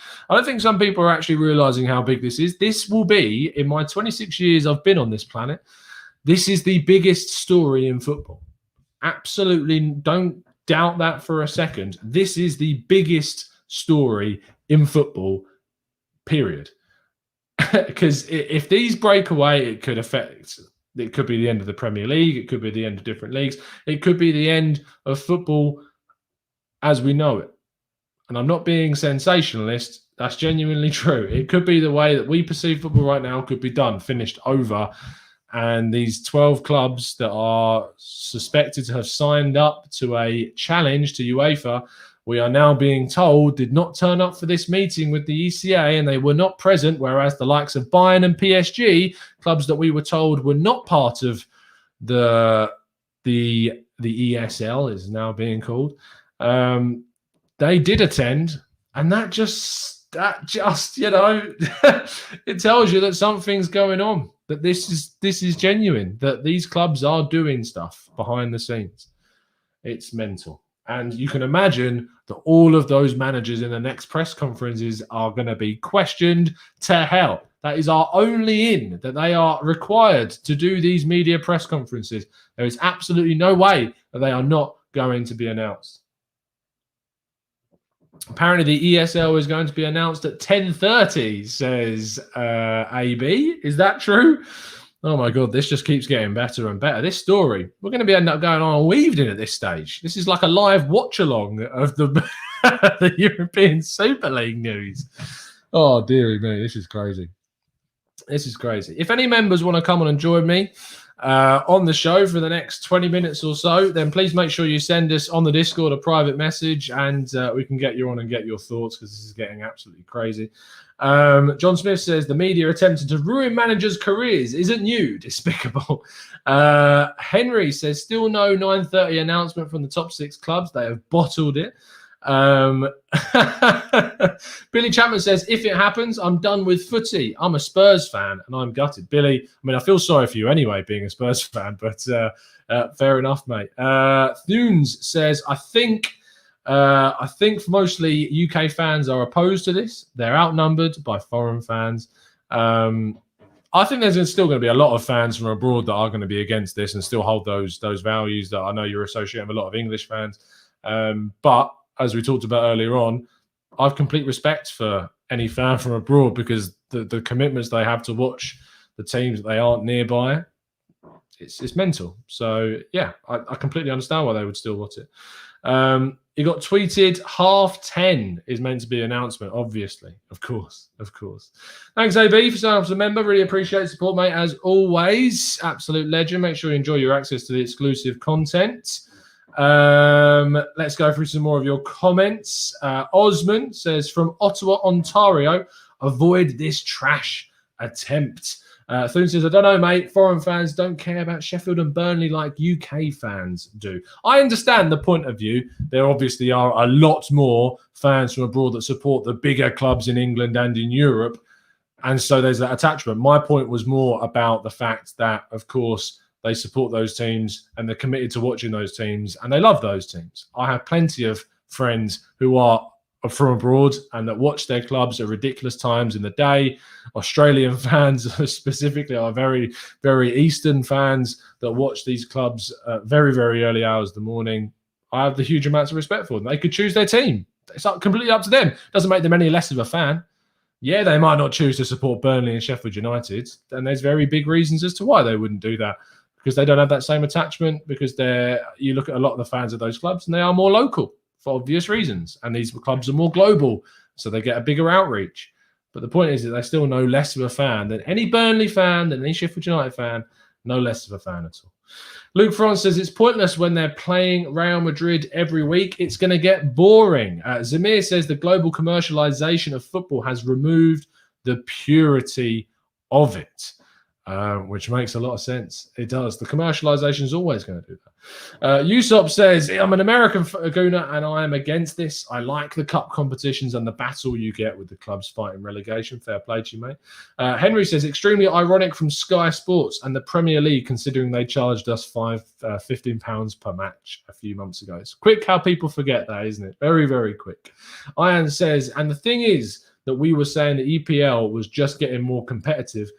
A: some people are actually realizing how big this is. This will be, in my 26 years I've been on this planet, this is the biggest story in football. Absolutely, don't doubt that for a second. This is the biggest story in football, period. Because if these break away, it could be the end of the Premier League. It could be the end of different leagues. It could be the end of football as we know it. And I'm not being sensationalist. That's genuinely true. It could be the way that we perceive football right now could be done, finished, over. And these 12 clubs that are suspected to have signed up to a challenge to UEFA, we are now being told, did not turn up for this meeting with the ECA, and they were not present, whereas the likes of Bayern and PSG, clubs that we were told were not part of the ESL, is now being called, they did attend, and that just it tells you that something's going on, that this is genuine, that these clubs are doing stuff behind the scenes. It's mental. And you can imagine that all of those managers in the next press conferences are going to be questioned to hell. That is our only in, that they are required to do these media press conferences. There is absolutely no way that they are not going to be announced. Apparently, the ESL is going to be announced at 10:30, says AB. Is that true? Oh my God, this just keeps getting better and better. This story, we're going to end up going on all evening at this stage. This is like a live watch-along of the, the European Super League news. Oh, dearie me, this is crazy. This is crazy. If any members want to come on and join me on the show for the next 20 minutes or so, then please make sure you send us on the Discord a private message, and we can get you on and get your thoughts, because this is getting absolutely crazy. John Smith says the media attempted to ruin managers' careers isn't new. Despicable. Henry says still no 9:30 announcement from the top 6 clubs. They have bottled it. Billy Chapman says if it happens, I'm done with footy. I'm a Spurs fan and I'm gutted. Billy, I mean, I feel sorry for you anyway, being a Spurs fan, but fair enough, mate. Thunes says I think mostly UK fans are opposed to this. They're outnumbered by foreign fans. I think there's still going to be a lot of fans from abroad that are going to be against this and still hold those values that I know you're associating with a lot of English fans. But as we talked about earlier on, I have complete respect for any fan from abroad, because the commitments they have to watch the teams that they aren't nearby, it's mental. So yeah, I completely understand why they would still watch it. It got tweeted 10:30 is meant to be an announcement, obviously. Of course. Thanks, AB, for signing up as a member. Really appreciate the support, mate, as always. Absolute legend. Make sure you enjoy your access to the exclusive content. Let's go through some more of your comments. Osman says, from Ottawa, Ontario, avoid this trash attempt. Thune says, I don't know, mate. Foreign fans don't care about Sheffield and Burnley like UK fans do. I understand the point of view. There obviously are a lot more fans from abroad that support the bigger clubs in England and in Europe. And so there's that attachment. My point was more about the fact that, of course, they support those teams and they're committed to watching those teams and they love those teams. I have plenty of friends who are from abroad and that watch their clubs at ridiculous times in the day. Australian fans specifically are very, very Eastern fans that watch these clubs very, very early hours of the morning. I have the huge amounts of respect for them. They could choose their team. It's completely up to them. Doesn't make them any less of a fan. Yeah, they might not choose to support Burnley and Sheffield United, and there's very big reasons as to why they wouldn't do that. Because they don't have that same attachment, because you look at a lot of the fans of those clubs and they are more local for obvious reasons. And these clubs are more global, so they get a bigger outreach. But the point is that they're still no less of a fan than any Burnley fan, than any Sheffield United fan, No less of a fan at all. Luke France says it's pointless when they're playing Real Madrid every week. It's going to get boring. Zamir says the global commercialization of football has removed the purity of it, which makes a lot of sense. It does. The commercialization is always going to do that. Usopp says, I'm an American Aguna and I am against this. I like the cup competitions and the battle you get with the clubs fighting relegation. Fair play to you, mate. Henry says, extremely ironic from Sky Sports and the Premier League, considering they charged us £15 per match a few months ago. It's quick how people forget that, isn't it? Very, very quick. Ian says, and the thing is that we were saying the EPL was just getting more competitive.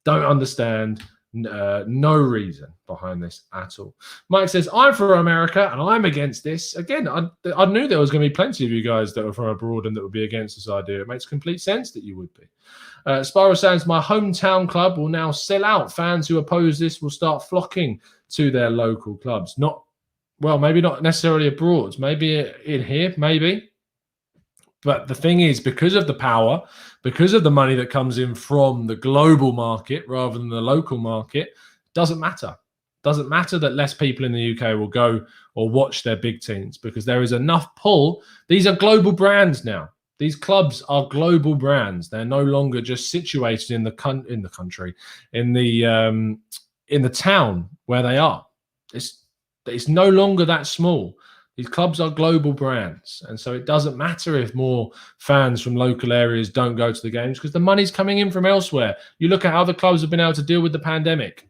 A: Don't understand. No reason behind this at all. Mike says, I'm for America and I'm against this. Again, I knew there was going to be plenty of you guys that were from abroad and that would be against this idea. It makes complete sense that you would be. Spyro says, my hometown club will now sell out. Fans who oppose this will start flocking to their local clubs. Maybe not necessarily abroad. Maybe in here, maybe. But the thing is, because of the power, because of the money that comes in from the global market rather than the local market, doesn't matter. Doesn't matter that less people in the UK will go or watch their big teams because there is enough pull. These are global brands now. These clubs are global brands. They're no longer just situated in the country, in the town where they are. It's no longer that small. These clubs are global brands. And so it doesn't matter if more fans from local areas don't go to the games because the money's coming in from elsewhere. You look at how the clubs have been able to deal with the pandemic.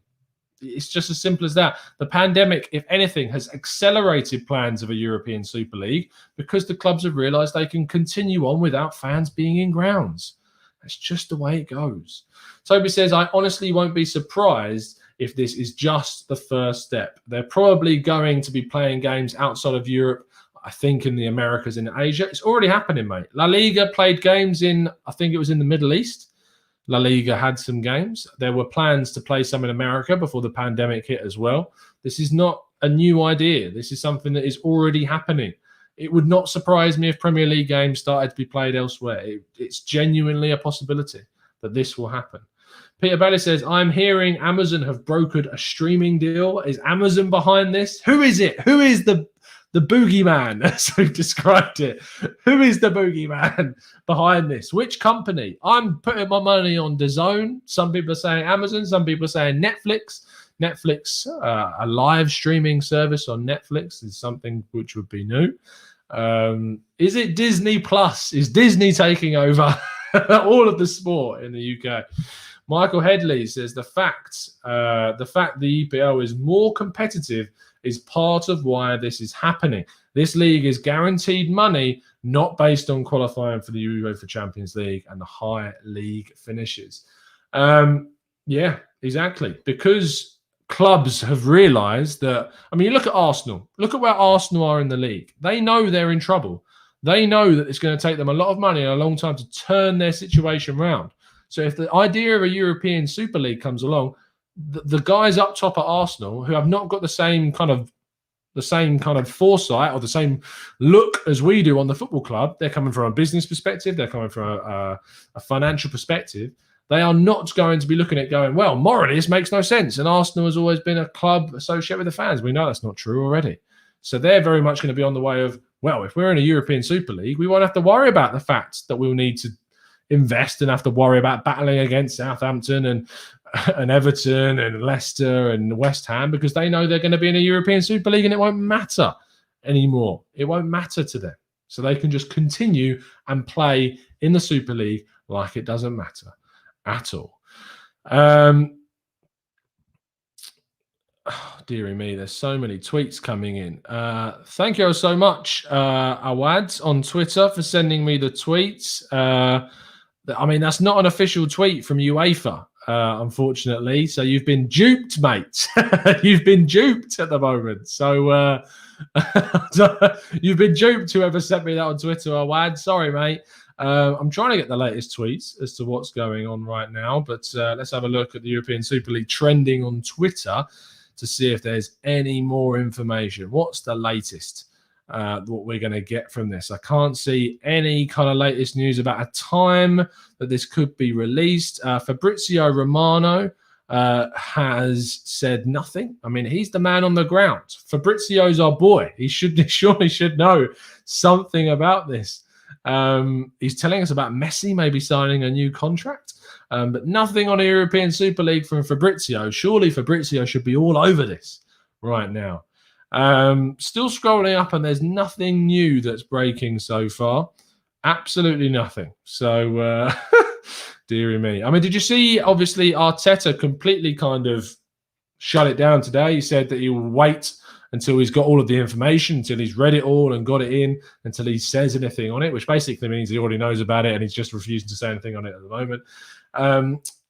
A: It's just as simple as that. The pandemic, if anything, has accelerated plans of a European Super League because the clubs have realised they can continue on without fans being in grounds. That's just the way it goes. Toby says, I honestly won't be surprised if this is just the first step. They're probably going to be playing games outside of Europe, I think in the Americas and Asia. It's already happening, mate. La Liga played games in, I think it was in the Middle East. La Liga had some games. There were plans to play some in America before the pandemic hit as well. This is not a new idea. This is something that is already happening. It would not surprise me if Premier League games started to be played elsewhere. It's genuinely a possibility that this will happen. Peter Bailey says, I'm hearing Amazon have brokered a streaming deal. Is Amazon behind this? Who is it? Who is the boogeyman, as we've described it? Who is the boogeyman behind this? Which company? I'm putting my money on DAZN. Some people are saying Amazon. Some people are saying Netflix. Netflix, a live streaming service on Netflix is something which would be new. Is it Disney Plus? Is Disney taking over all of the sport in the UK? Michael Headley says the fact the EPL is more competitive is part of why this is happening. This league is guaranteed money, not based on qualifying for the UEFA Champions League and the high league finishes. Yeah, exactly. Because clubs have realised that, I mean, you look at Arsenal. Look at where Arsenal are in the league. They know they're in trouble. They know that it's going to take them a lot of money and a long time to turn their situation around. So if the idea of a European Super League comes along, the guys up top at Arsenal who have not got the same kind of foresight or the same look as we do on the football club, they're coming from a business perspective, they're coming from a financial perspective. They are not going to be looking at going, well, morally, this makes no sense. And Arsenal has always been a club associated with the fans. We know that's not true already. So they're very much going to be on the way of, well, if we're in a European Super League, we won't have to worry about the fact that we'll need to invest and have to worry about battling against Southampton and Everton and Leicester and West Ham because they know they're going to be in a European Super League and it won't matter anymore. It won't matter to them. So they can just continue and play in the Super League like it doesn't matter at all. Oh, dearie me, there's so many tweets coming in. Thank you so much, Awad, on Twitter for sending me the tweets. I mean, that's not an official tweet from UEFA, unfortunately. So you've been duped, mate. You've been duped at the moment. So you've been duped, whoever sent me that on Twitter, Awad. Sorry, mate. I'm trying to get the latest tweets as to what's going on right now. But let's have a look at the European Super League trending on Twitter to see if there's any more information. What's the latest? What we're going to get from this. I can't see any kind of latest news about a time that this could be released. Fabrizio Romano has said nothing. I mean, he's the man on the ground. Fabrizio's our boy. He surely should know something about this. He's telling us about Messi maybe signing a new contract, but nothing on a European Super League from Fabrizio. Surely Fabrizio should be all over this right now. Still scrolling up, and there's nothing new that's breaking so far. Absolutely nothing. So, dearie me. I mean, did you see, obviously, Arteta completely kind of shut it down today? He said that he will wait until he's got all of the information, until he's read it all and got it in, until he says anything on it, which basically means he already knows about it and he's just refusing to say anything on it at the moment.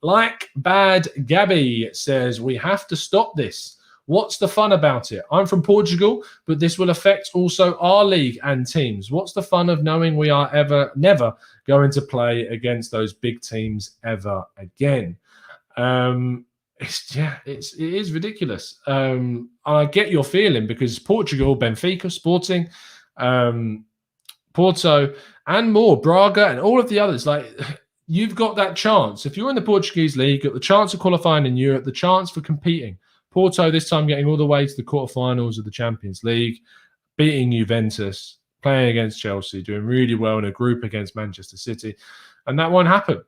A: Like Bad Gabby says, we have to stop this. What's the fun about it? I'm from Portugal, but this will affect also our league and teams. What's the fun of knowing we are never going to play against those big teams ever again? It is ridiculous. I get your feeling, because Portugal, Benfica, Sporting, Porto, and more, Braga, and all of the others, like, you've got that chance. If you're in the Portuguese league, you've got the chance of qualifying in Europe, the chance for competing. Porto this time getting all the way to the quarterfinals of the Champions League, beating Juventus, playing against Chelsea, doing really well in a group against Manchester City, and that won't happen.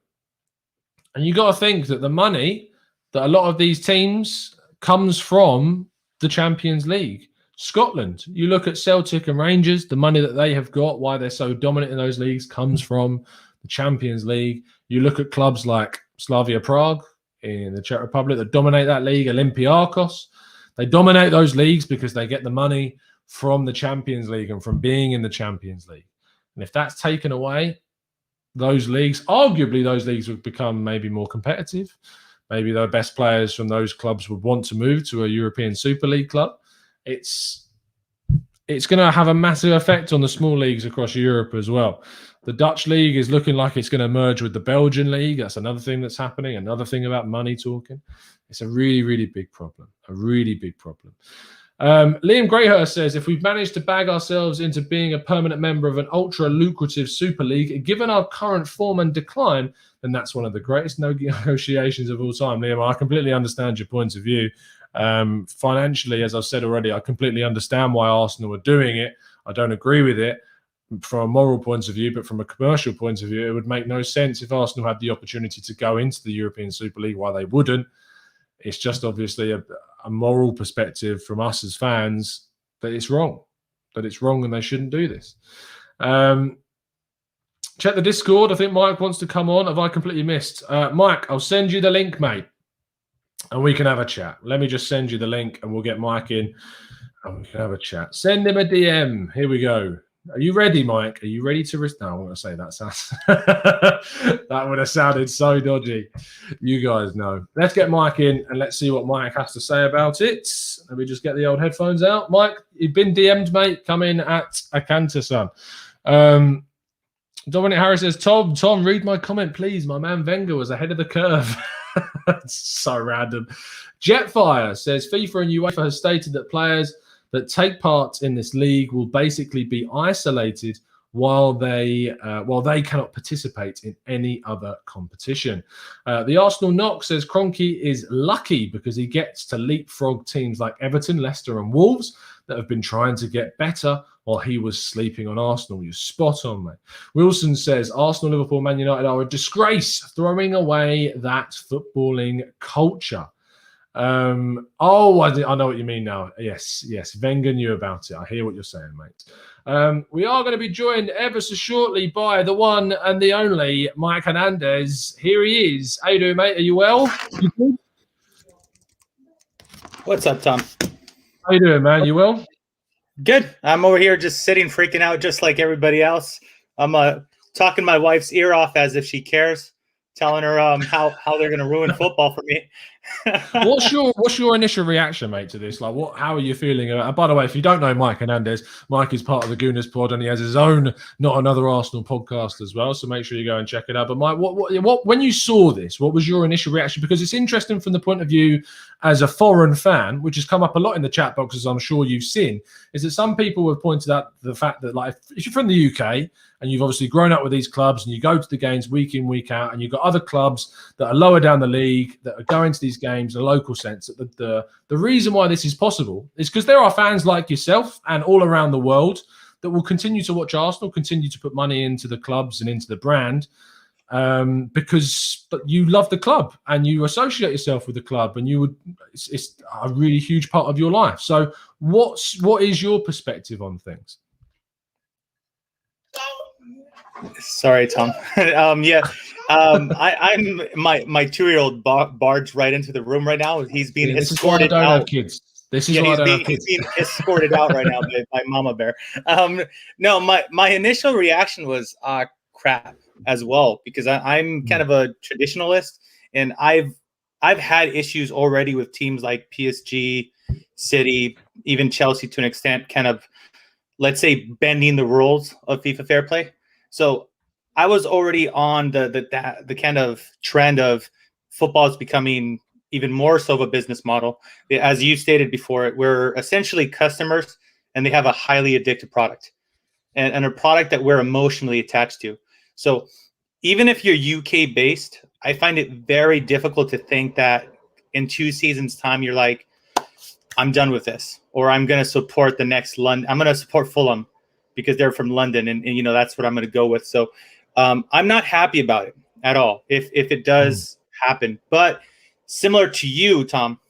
A: And you got to think that the money that a lot of these teams comes from the Champions League. Scotland, you look at Celtic and Rangers, the money that they have got, why they're so dominant in those leagues, comes from the Champions League. You look at clubs like Slavia Prague in the Czech Republic that dominate that league, Olympiacos. They dominate those leagues because they get the money from the Champions League and from being in the Champions League. And if that's taken away, those leagues, arguably those leagues would become maybe more competitive. Maybe the best players from those clubs would want to move to a European Super League club. It's going to have a massive effect on the small leagues across Europe as well. The Dutch league is looking like it's going to merge with the Belgian league. That's another thing that's happening. Another thing about money talking. It's a really, really big problem. A really big problem. Liam Greyhurst says, if we've managed to bag ourselves into being a permanent member of an ultra-lucrative Super League, given our current form and decline, then that's one of the greatest negotiations of all time. Liam, I completely understand your point of view. Financially, as I've said already, I completely understand why Arsenal are doing it. I don't agree with it from a moral point of view, but from a commercial point of view, it would make no sense if Arsenal had the opportunity to go into the European Super League, why they wouldn't. It's just obviously a moral perspective from us as fans that it's wrong, and they shouldn't do this. Check the Discord. I think Mike wants to come on. Have I completely missed? Mike, I'll send you the link, mate, and we can have a chat. Let me just send you the link and we'll get Mike in and we can have a chat. Send him a DM. Here we go. Are you ready, Mike? Are you ready to risk? No, I want to say that sounds that would have sounded so dodgy. You guys know. Let's get Mike in and let's see what Mike has to say about it. Let me just get the old headphones out. Mike, you've been DM'd, mate. Come in at Akanta, son. Dominic Harris says, Tom, read my comment, please. My man Wenger was ahead of the curve. So random. Jetfire says, FIFA and UEFA has stated that players that take part in this league will basically be isolated while they cannot participate in any other competition. The Arsenal Knock says Kroenke is lucky because he gets to leapfrog teams like Everton, Leicester and Wolves that have been trying to get better while he was sleeping on Arsenal. You're spot on, mate. Wilson says Arsenal, Liverpool, Man United are a disgrace, throwing away that footballing culture. I know what you mean now. Yes. Wenger knew about it. I hear what you're saying, mate. We are going to be joined ever so shortly by the one and the only Mike Hernandez. Here he is. How you doing, mate? Are you well?
B: What's up, Tom?
A: How you doing, man? You well?
B: Good. I'm over here just sitting, freaking out just like everybody else. I'm talking my wife's ear off as if she cares, telling her how they're going to ruin football for me.
A: What's your initial reaction, mate, to this? Like, how are you feeling? By the way, if you don't know Mike Hernandez, Mike is part of the Gooners Pod, and he has his own Not Another Arsenal podcast as well. So make sure you go and check it out. But Mike, what when you saw this, what was your initial reaction? Because it's interesting from the point of view as a foreign fan, which has come up a lot in the chat boxes, I'm sure you've seen, is that some people have pointed out the fact that, like, if you're from the UK and you've obviously grown up with these clubs and you go to the games week in, week out, and you've got other clubs that are lower down the league that are going to these these games in a local sense. The reason why this is possible is because there are fans like yourself and all around the world that will continue to watch Arsenal, continue to put money into the clubs and into the brand, because you love the club and you associate yourself with the club, and it's a really huge part of your life. So what is your perspective on things?
B: Sorry, Tom. I'm my 2-year-old barged right into the room right now. He's being escorted out.
A: Have kids. This is why I don't have kids.
B: He's being escorted out right now by Mama Bear. No, my initial reaction was crap as well, because I'm kind of a traditionalist, and I've had issues already with teams like PSG, City, even Chelsea to an extent, kind of, let's say, bending the rules of FIFA Fair Play. So I was already on the kind of trend of football is becoming even more so of a business model. As you stated before, we're essentially customers, and they have a highly addictive product, and a product that we're emotionally attached to. So even if you're UK based, I find it very difficult to think that in 2 seasons time, you're like, I'm done with this, or I'm going to support the next London. I'm going to support Fulham because they're from London, and you know, that's what I'm going to go with. So I'm not happy about it at all if it does happen. But similar to you, Tom,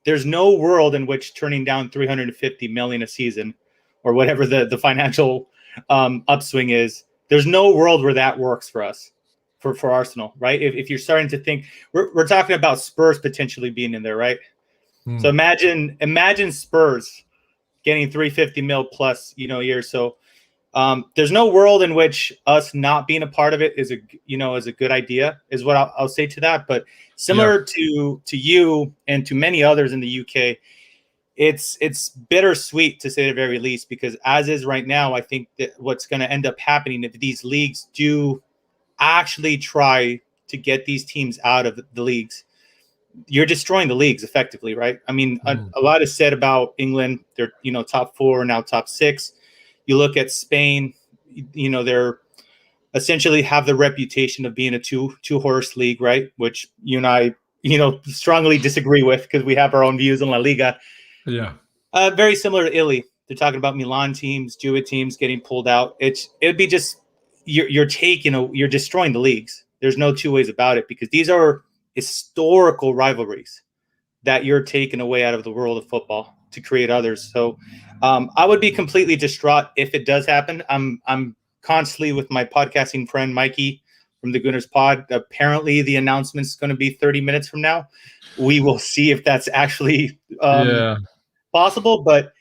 B: there's no world in which turning down 350 million a season, or whatever the financial upswing is, there's no world where that works for us, for Arsenal, right? If you're starting to think, we're talking about Spurs potentially being in there, right? So imagine Spurs getting 350 mil plus, a year. So there's no world in which us not being a part of it is a good idea, is what I'll say to that. But similar to you and to many others in the UK, it's bittersweet, to say the very least, because as is right now, I think that what's going to end up happening, if these leagues do actually try to get these teams out of the leagues, you're destroying the leagues effectively, right? I mean, a lot is said about England. They're, top 4, now top 6. You look at Spain, they're essentially have the reputation of being a two-horse league, right? Which you and I, strongly disagree with, because we have our own views on La Liga.
A: Yeah.
B: Very similar to Italy. They're talking about Milan teams, Juve teams getting pulled out. It'd be just, you're destroying the leagues. There's no two ways about it, because these are historical rivalries that you're taking away out of the world of football to create others. So I would be completely distraught if it does happen. I'm constantly with my podcasting friend Mikey from the Gunners Pod. Apparently the announcement is going to be 30 minutes from now. We will see if that's actually possible. But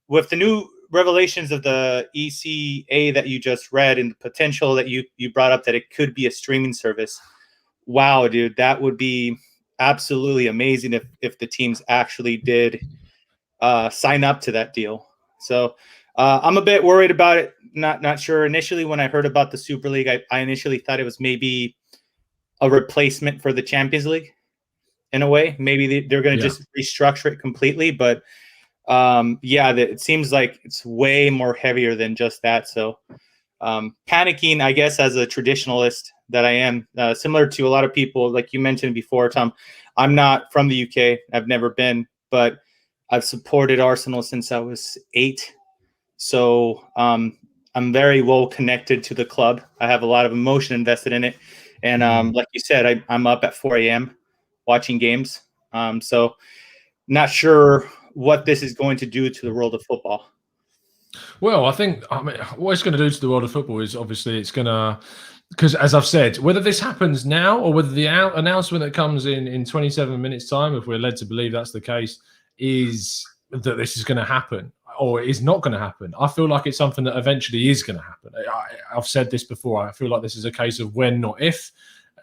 B: with the new revelations of the ECA that you just read, and the potential that you brought up that it could be a streaming service, wow, dude, that would be absolutely amazing if the teams actually did sign up to that deal. So I'm a bit worried about it. Not sure. Initially, when I heard about the Super League, I initially thought it was maybe a replacement for the Champions League in a way. Maybe they're going to just restructure it completely. But it seems like it's way more heavier than just that. So panicking, I guess, as a traditionalist that I am, similar to a lot of people, like you mentioned before, Tom. I'm not from the UK. I've never been, but I've supported Arsenal since I was 8. So I'm very well connected to the club. I have a lot of emotion invested in it. And like you said, I'm up at 4 a.m. watching games. So not sure what this is going to do to the world of football.
A: Well, I mean, what it's going to do to the world of football is obviously it's going to, because as I've said, whether this happens now or whether the announcement that comes in 27 minutes time, if we're led to believe that's the case, is that this is going to happen or it is not going to happen. I feel like it's something that eventually is going to happen. I've said this before. I feel like this is a case of when, not if.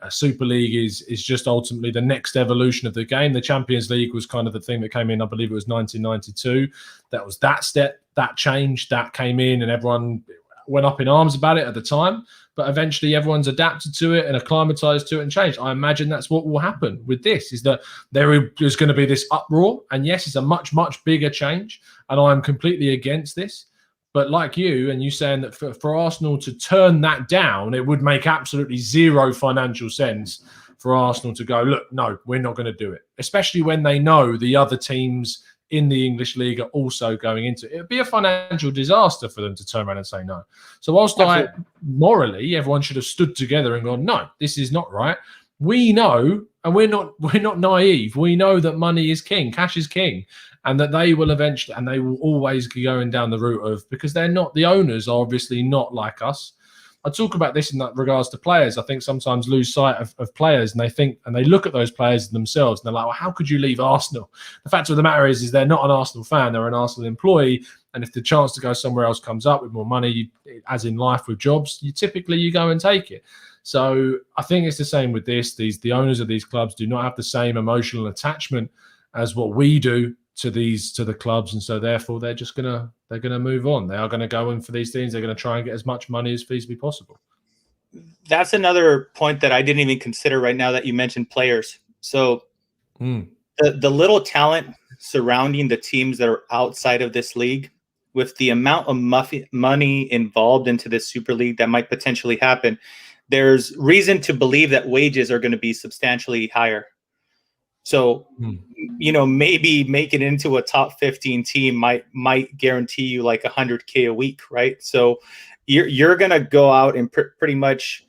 A: Super League is just ultimately the next evolution of the game. The Champions League was kind of the thing that came in, I believe it was 1992. That was that step, that change, that came in, and everyone went up in arms about it at the time. But eventually everyone's adapted to it and acclimatized to it and changed. I imagine that's what will happen with this, is that there is going to be this uproar. And yes, it's a much, much bigger change. And I'm completely against this. But like you, and you saying that for Arsenal to turn that down, it would make absolutely zero financial sense for Arsenal to go, look, no, we're not going to do it, especially when they know the other teams in the English league are also going into it. It'd be a financial disaster for them to turn around and say no. So whilst morally, everyone should have stood together and gone, no, this is not right. We know, and we're not naive. We know that money is king, cash is king, and that they will eventually, and they will always be going down the route of, because they're not, the owners are obviously not like us. I talk about this in that regards to players. I think sometimes lose sight of players, and they think, and they look at those players themselves, and they're like, well, how could you leave Arsenal? The fact of the matter is they're not an Arsenal fan, they're an Arsenal employee, and if the chance to go somewhere else comes up with more money, as in life with jobs, you typically go and take it. So I think it's the same with this. The owners of these clubs do not have the same emotional attachment as what we do to the clubs, and so therefore they're gonna move on. They are gonna go in for these things. They're gonna try and get as much money as feasibly possible.
B: That's another point that I didn't even consider right now that you mentioned players. So the little talent surrounding the teams that are outside of this league, with the amount of money involved into this Super League that might potentially happen, there's reason to believe that wages are going to be substantially higher. So, maybe make it into a top 15 team might guarantee you like $100K a week, right? So you're going to go out and pretty much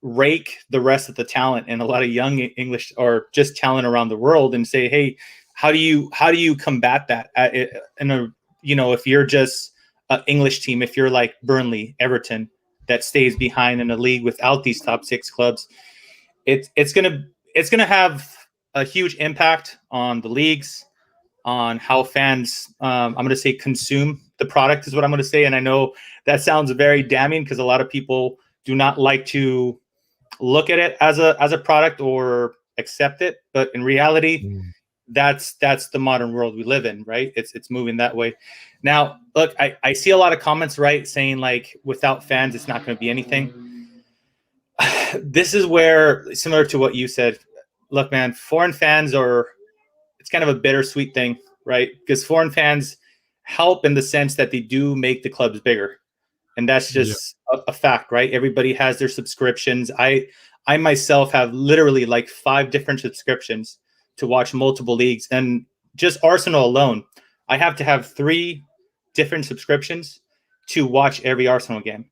B: rake the rest of the talent and a lot of young English or just talent around the world and say, hey, how do you combat that? If you're just an English team, if you're like Burnley, Everton, that stays behind in a league without these top 6 clubs, it's gonna have a huge impact on the leagues, on how fans, I'm going to say, consume the product is what I'm going to say. And I know that sounds very damning because a lot of people do not like to look at it as a product or accept it. But in reality, that's the modern world we live in, right? It's moving that way. Now, look, I see a lot of comments, right, saying like without fans, it's not going to be anything. This is where, similar to what you said, look, man, foreign fans it's kind of a bittersweet thing, right? Because foreign fans help in the sense that they do make the clubs bigger. And that's just a fact, right? Everybody has their subscriptions. I myself have literally like 5 different subscriptions to watch multiple leagues. And just Arsenal alone, I have to have 3 different subscriptions to watch every Arsenal game.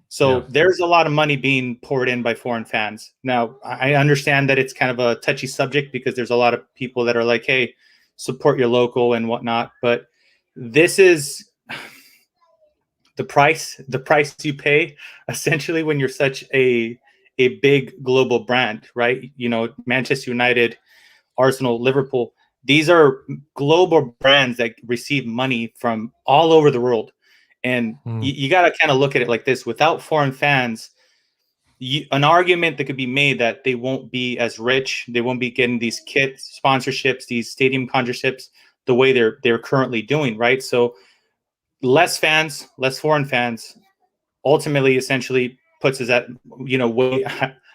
B: So there's a lot of money being poured in by foreign fans. Now, I understand that it's kind of a touchy subject because there's a lot of people that are like, hey, support your local and whatnot. But this is the price you pay essentially when you're such a big global brand, right? Manchester United, Arsenal, Liverpool. These are global brands that receive money from all over the world. And you got to kind of look at it like this. Without foreign fans, an argument that could be made that they won't be as rich, they won't be getting these kit sponsorships, these stadium sponsorships, the way they're currently doing, right? So less fans, less foreign fans, ultimately, essentially puts us at,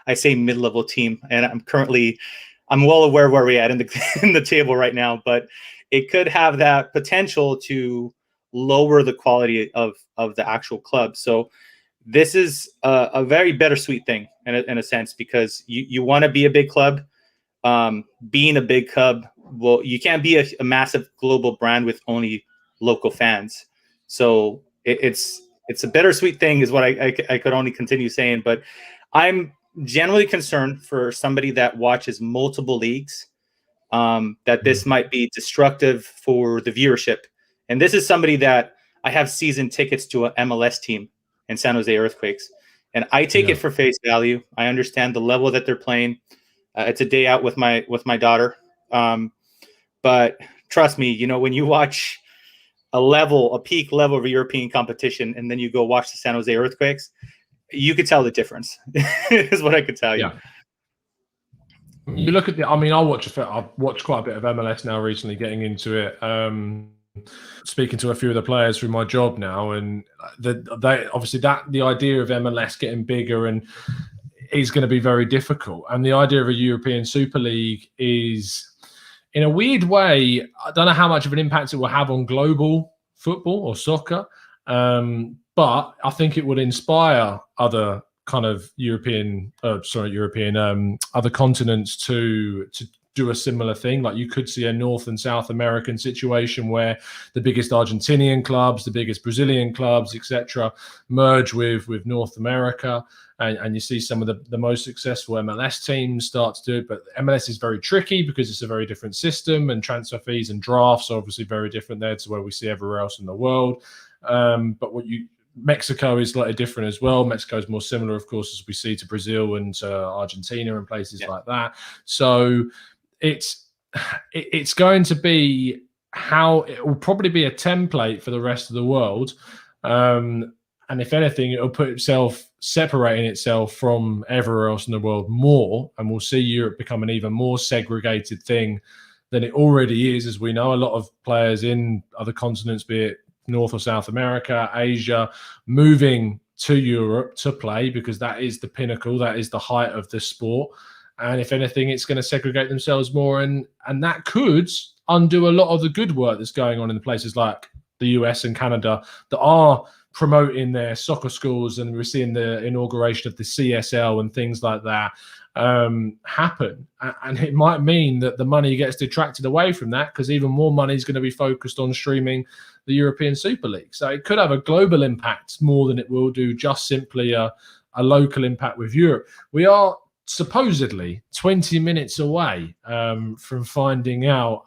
B: I say mid-level team, and I'm well aware where we're at in the table right now, but it could have that potential to lower the quality of the actual club. So this is a very bittersweet thing in a sense, because you want to be a big club. Being a big club, well, you can't be a massive global brand with only local fans. So it's a bittersweet thing is what I could only continue saying. But I'm generally concerned for somebody that watches multiple leagues, that this might be destructive for the viewership. And this is somebody that I have season tickets to an MLS team in San Jose Earthquakes. And I take it for face value. I understand the level that they're playing. It's a day out with my daughter. But trust me, when you watch a peak level of European competition, and then you go watch the San Jose Earthquakes, you could tell the difference is what I could tell you.
A: Yeah. You look at I've watched quite a bit of MLS now recently, getting into it. Speaking to a few of the players through my job now, and they obviously the idea of MLS getting bigger and is going to be very difficult. And the idea of a European Super League is, in a weird way, I don't know how much of an impact it will have on global football or soccer, but I think it would inspire other kind of other continents to do a similar thing. Like you could see a North and South American situation where the biggest Argentinian clubs, the biggest Brazilian clubs, etc., merge with North America, and you see some of the most successful MLS teams start to do it. But MLS is very tricky because it's a very different system, and transfer fees and drafts are obviously very different there to where we see everywhere else in the world. But Mexico is slightly different as well. Mexico is more similar, of course, as we see to Brazil and to Argentina and places like that. So it's going to be how it will probably be a template for the rest of the world. And if anything, it'll separating itself from everywhere else in the world more. And we'll see Europe become an even more segregated thing than it already is. As we know, a lot of players in other continents, be it North or South America, Asia, moving to Europe to play because that is the pinnacle, that is the height of the sport. And if anything, it's going to segregate themselves more, and that could undo a lot of the good work that's going on in places like the US and Canada that are promoting their soccer schools, and we're seeing the inauguration of the CSL and things like that happen. And it might mean that the money gets detracted away from that because even more money is going to be focused on streaming the European Super League. So it could have a global impact more than it will do just simply a local impact with Europe. We are supposedly 20 minutes away from finding out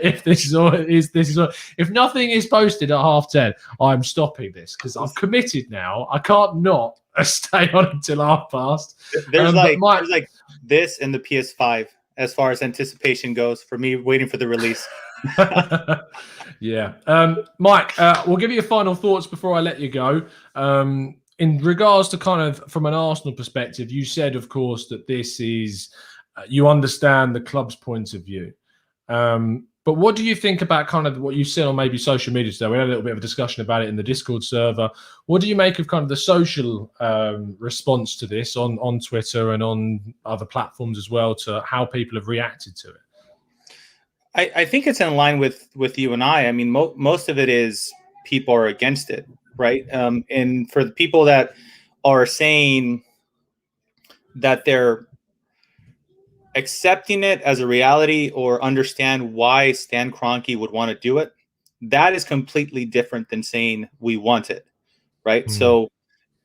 A: if this is all. If nothing is posted at 10:30, I'm stopping this because I'm committed now. I can't not stay on until 10:30.
B: There's like this and the PS5 as far as anticipation goes for me waiting for the release.
A: Yeah. Mike, we'll give you your final thoughts before I let you go. In regards to kind of from an Arsenal perspective, you said, of course, that this is, you understand the club's point of view. But what do you think about kind of what you said on maybe social media today? We had a little bit of a discussion about it in the Discord server. What do you make of kind of the social response to this on Twitter and on other platforms as well, to how people have reacted to it?
B: I think it's in line with you and I. I mean, most of it is people are against it. Right. And for the people that are saying that they're accepting it as a reality or understand why Stan Kroenke would want to do it, that is completely different than saying we want it. Right. So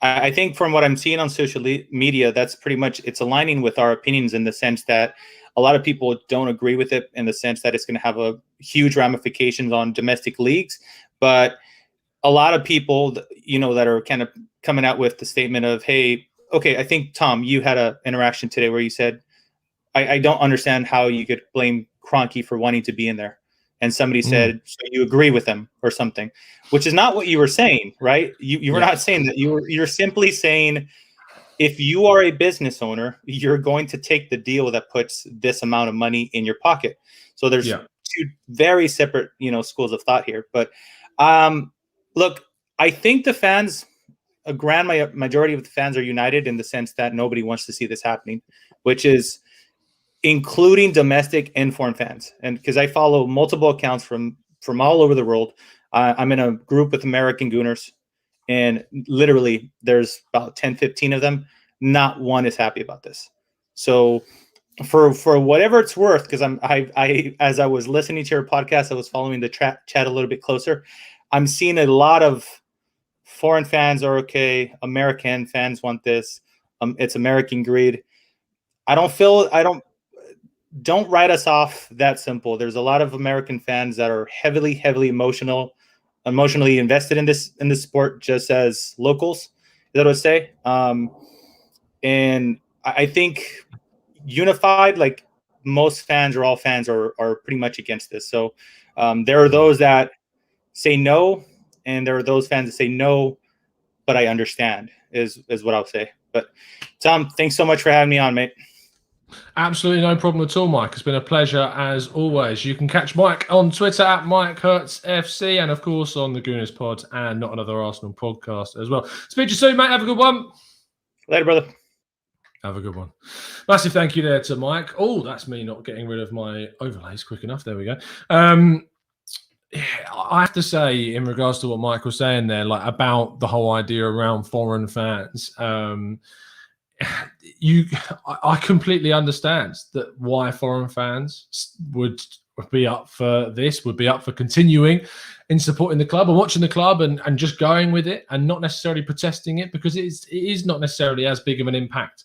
B: I think from what I'm seeing on social media, that's pretty much, it's aligning with our opinions in the sense that a lot of people don't agree with it in the sense that it's going to have a huge ramifications on domestic leagues. But a lot of people, that are kind of coming out with the statement of, hey, okay, I think, Tom, you had an interaction today where you said, I don't understand how you could blame Kroenke for wanting to be in there. And somebody said, so you agree with him or something, which is not what you were saying, right? You were not saying that. You're simply saying, if you are a business owner, you're going to take the deal that puts this amount of money in your pocket. So there's two very separate, schools of thought here. But look, I think the fans, a grand majority of the fans are united in the sense that nobody wants to see this happening, which is including domestic and foreign fans. And because I follow multiple accounts from all over the world, I'm in a group with American Gooners, and literally there's about 10, 15 of them. Not one is happy about this. So for whatever it's worth, because I as I was listening to your podcast, I was following the chat a little bit closer. I'm seeing a lot of foreign fans are okay. American fans want this. It's American greed. Don't write us off that simple. There's a lot of American fans that are heavily emotionally invested in this sport, just as locals. Is that what I say? And I think unified, like most fans or all fans are pretty much against this. So there are those that say no, and there are those fans that say no, but I understand is what I'll say. But Tom, thanks so much for having me on, mate.
A: Absolutely no problem at all, Mike. It's been a pleasure as always. You can catch Mike on Twitter at MikeHurtsFC, and of course on the Gooners Pod and Not Another Arsenal podcast as well. Speak to you soon, mate. Have a good one.
B: Later, brother.
A: Have a good one. Massive thank you there to Mike. Oh, that's me not getting rid of my overlays quick enough. There we go. I have to say, in regards to what Mike was saying there, like about the whole idea around foreign fans, I completely understand that why foreign fans would be up for this, would be up for continuing in supporting the club and watching the club and just going with it and not necessarily protesting it, because it is not necessarily as big of an impact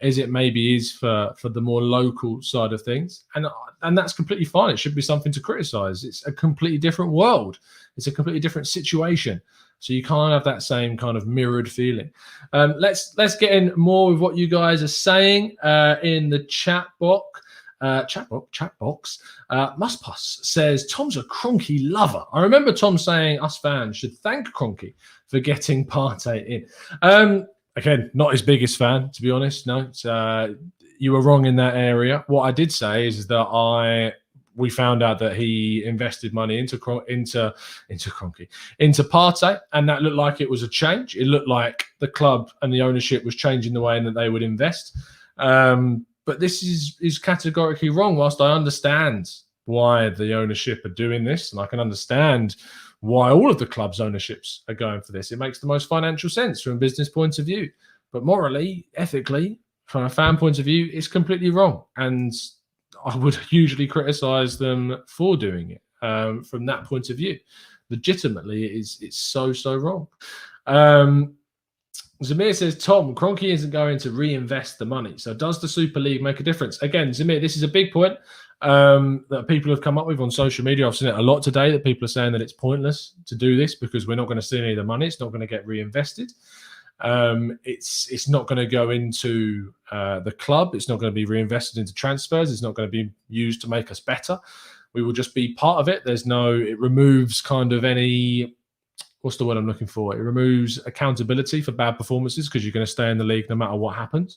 A: as it maybe is for the more local side of things. And that's completely fine. It should be something to criticize. It's a completely different world. It's a completely different situation. So you can't have that same kind of mirrored feeling. Let's get in more with what you guys are saying in the chat box. Muspus says Tom's a Kroenke lover. I remember Tom saying us fans should thank Kroenke for getting Partey in. Again, not his biggest fan, to be honest. No, you were wrong in that area. What I did say is that we found out that he invested money into Kroenke, into Partey, and that looked like it was a change. It looked like the club and the ownership was changing the way that they would invest. But this is categorically wrong. Whilst I understand why the ownership are doing this, and I can understand why all of the club's ownerships are going for this, it makes the most financial sense from a business point of view. But morally, ethically, from a fan point of view, it's completely wrong. And I would hugely criticize them for doing it from that point of view. Legitimately, it's so wrong. Zamir says, Tom, Kroenke isn't going to reinvest the money. So does the Super League make a difference? Again, Zamir, this is a big point that people have come up with on social media. I've seen it a lot today that people are saying that it's pointless to do this because we're not going to see any of the money. It's not going to get reinvested. It's not going to go into the club. It's not going to be reinvested into transfers. It's not going to be used to make us better. We will just be part of it. It removes kind of any, what's the word I'm looking for? It removes accountability for bad performances because you're going to stay in the league no matter what happens.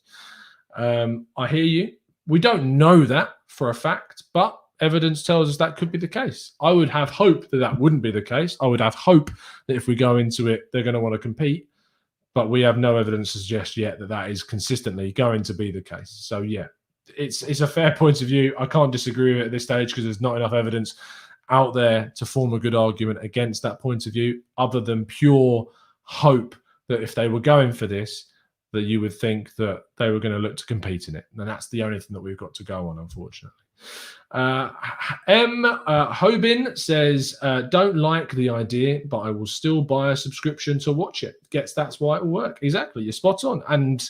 A: I hear you. We don't know that for a fact, but evidence tells us that could be the case. I would have hope that wouldn't be the case. I would have hope that if we go into it, they're going to want to compete. But we have no evidence to suggest yet that is consistently going to be the case. So, yeah, it's a fair point of view. I can't disagree with it at this stage because there's not enough evidence out there to form a good argument against that point of view, other than pure hope that if they were going for this, that you would think that they were going to look to compete in it. And that's the only thing that we've got to go on, unfortunately. Hobin says, don't like the idea, but I will still buy a subscription to watch it. That's why it will work. Exactly. You're spot on. And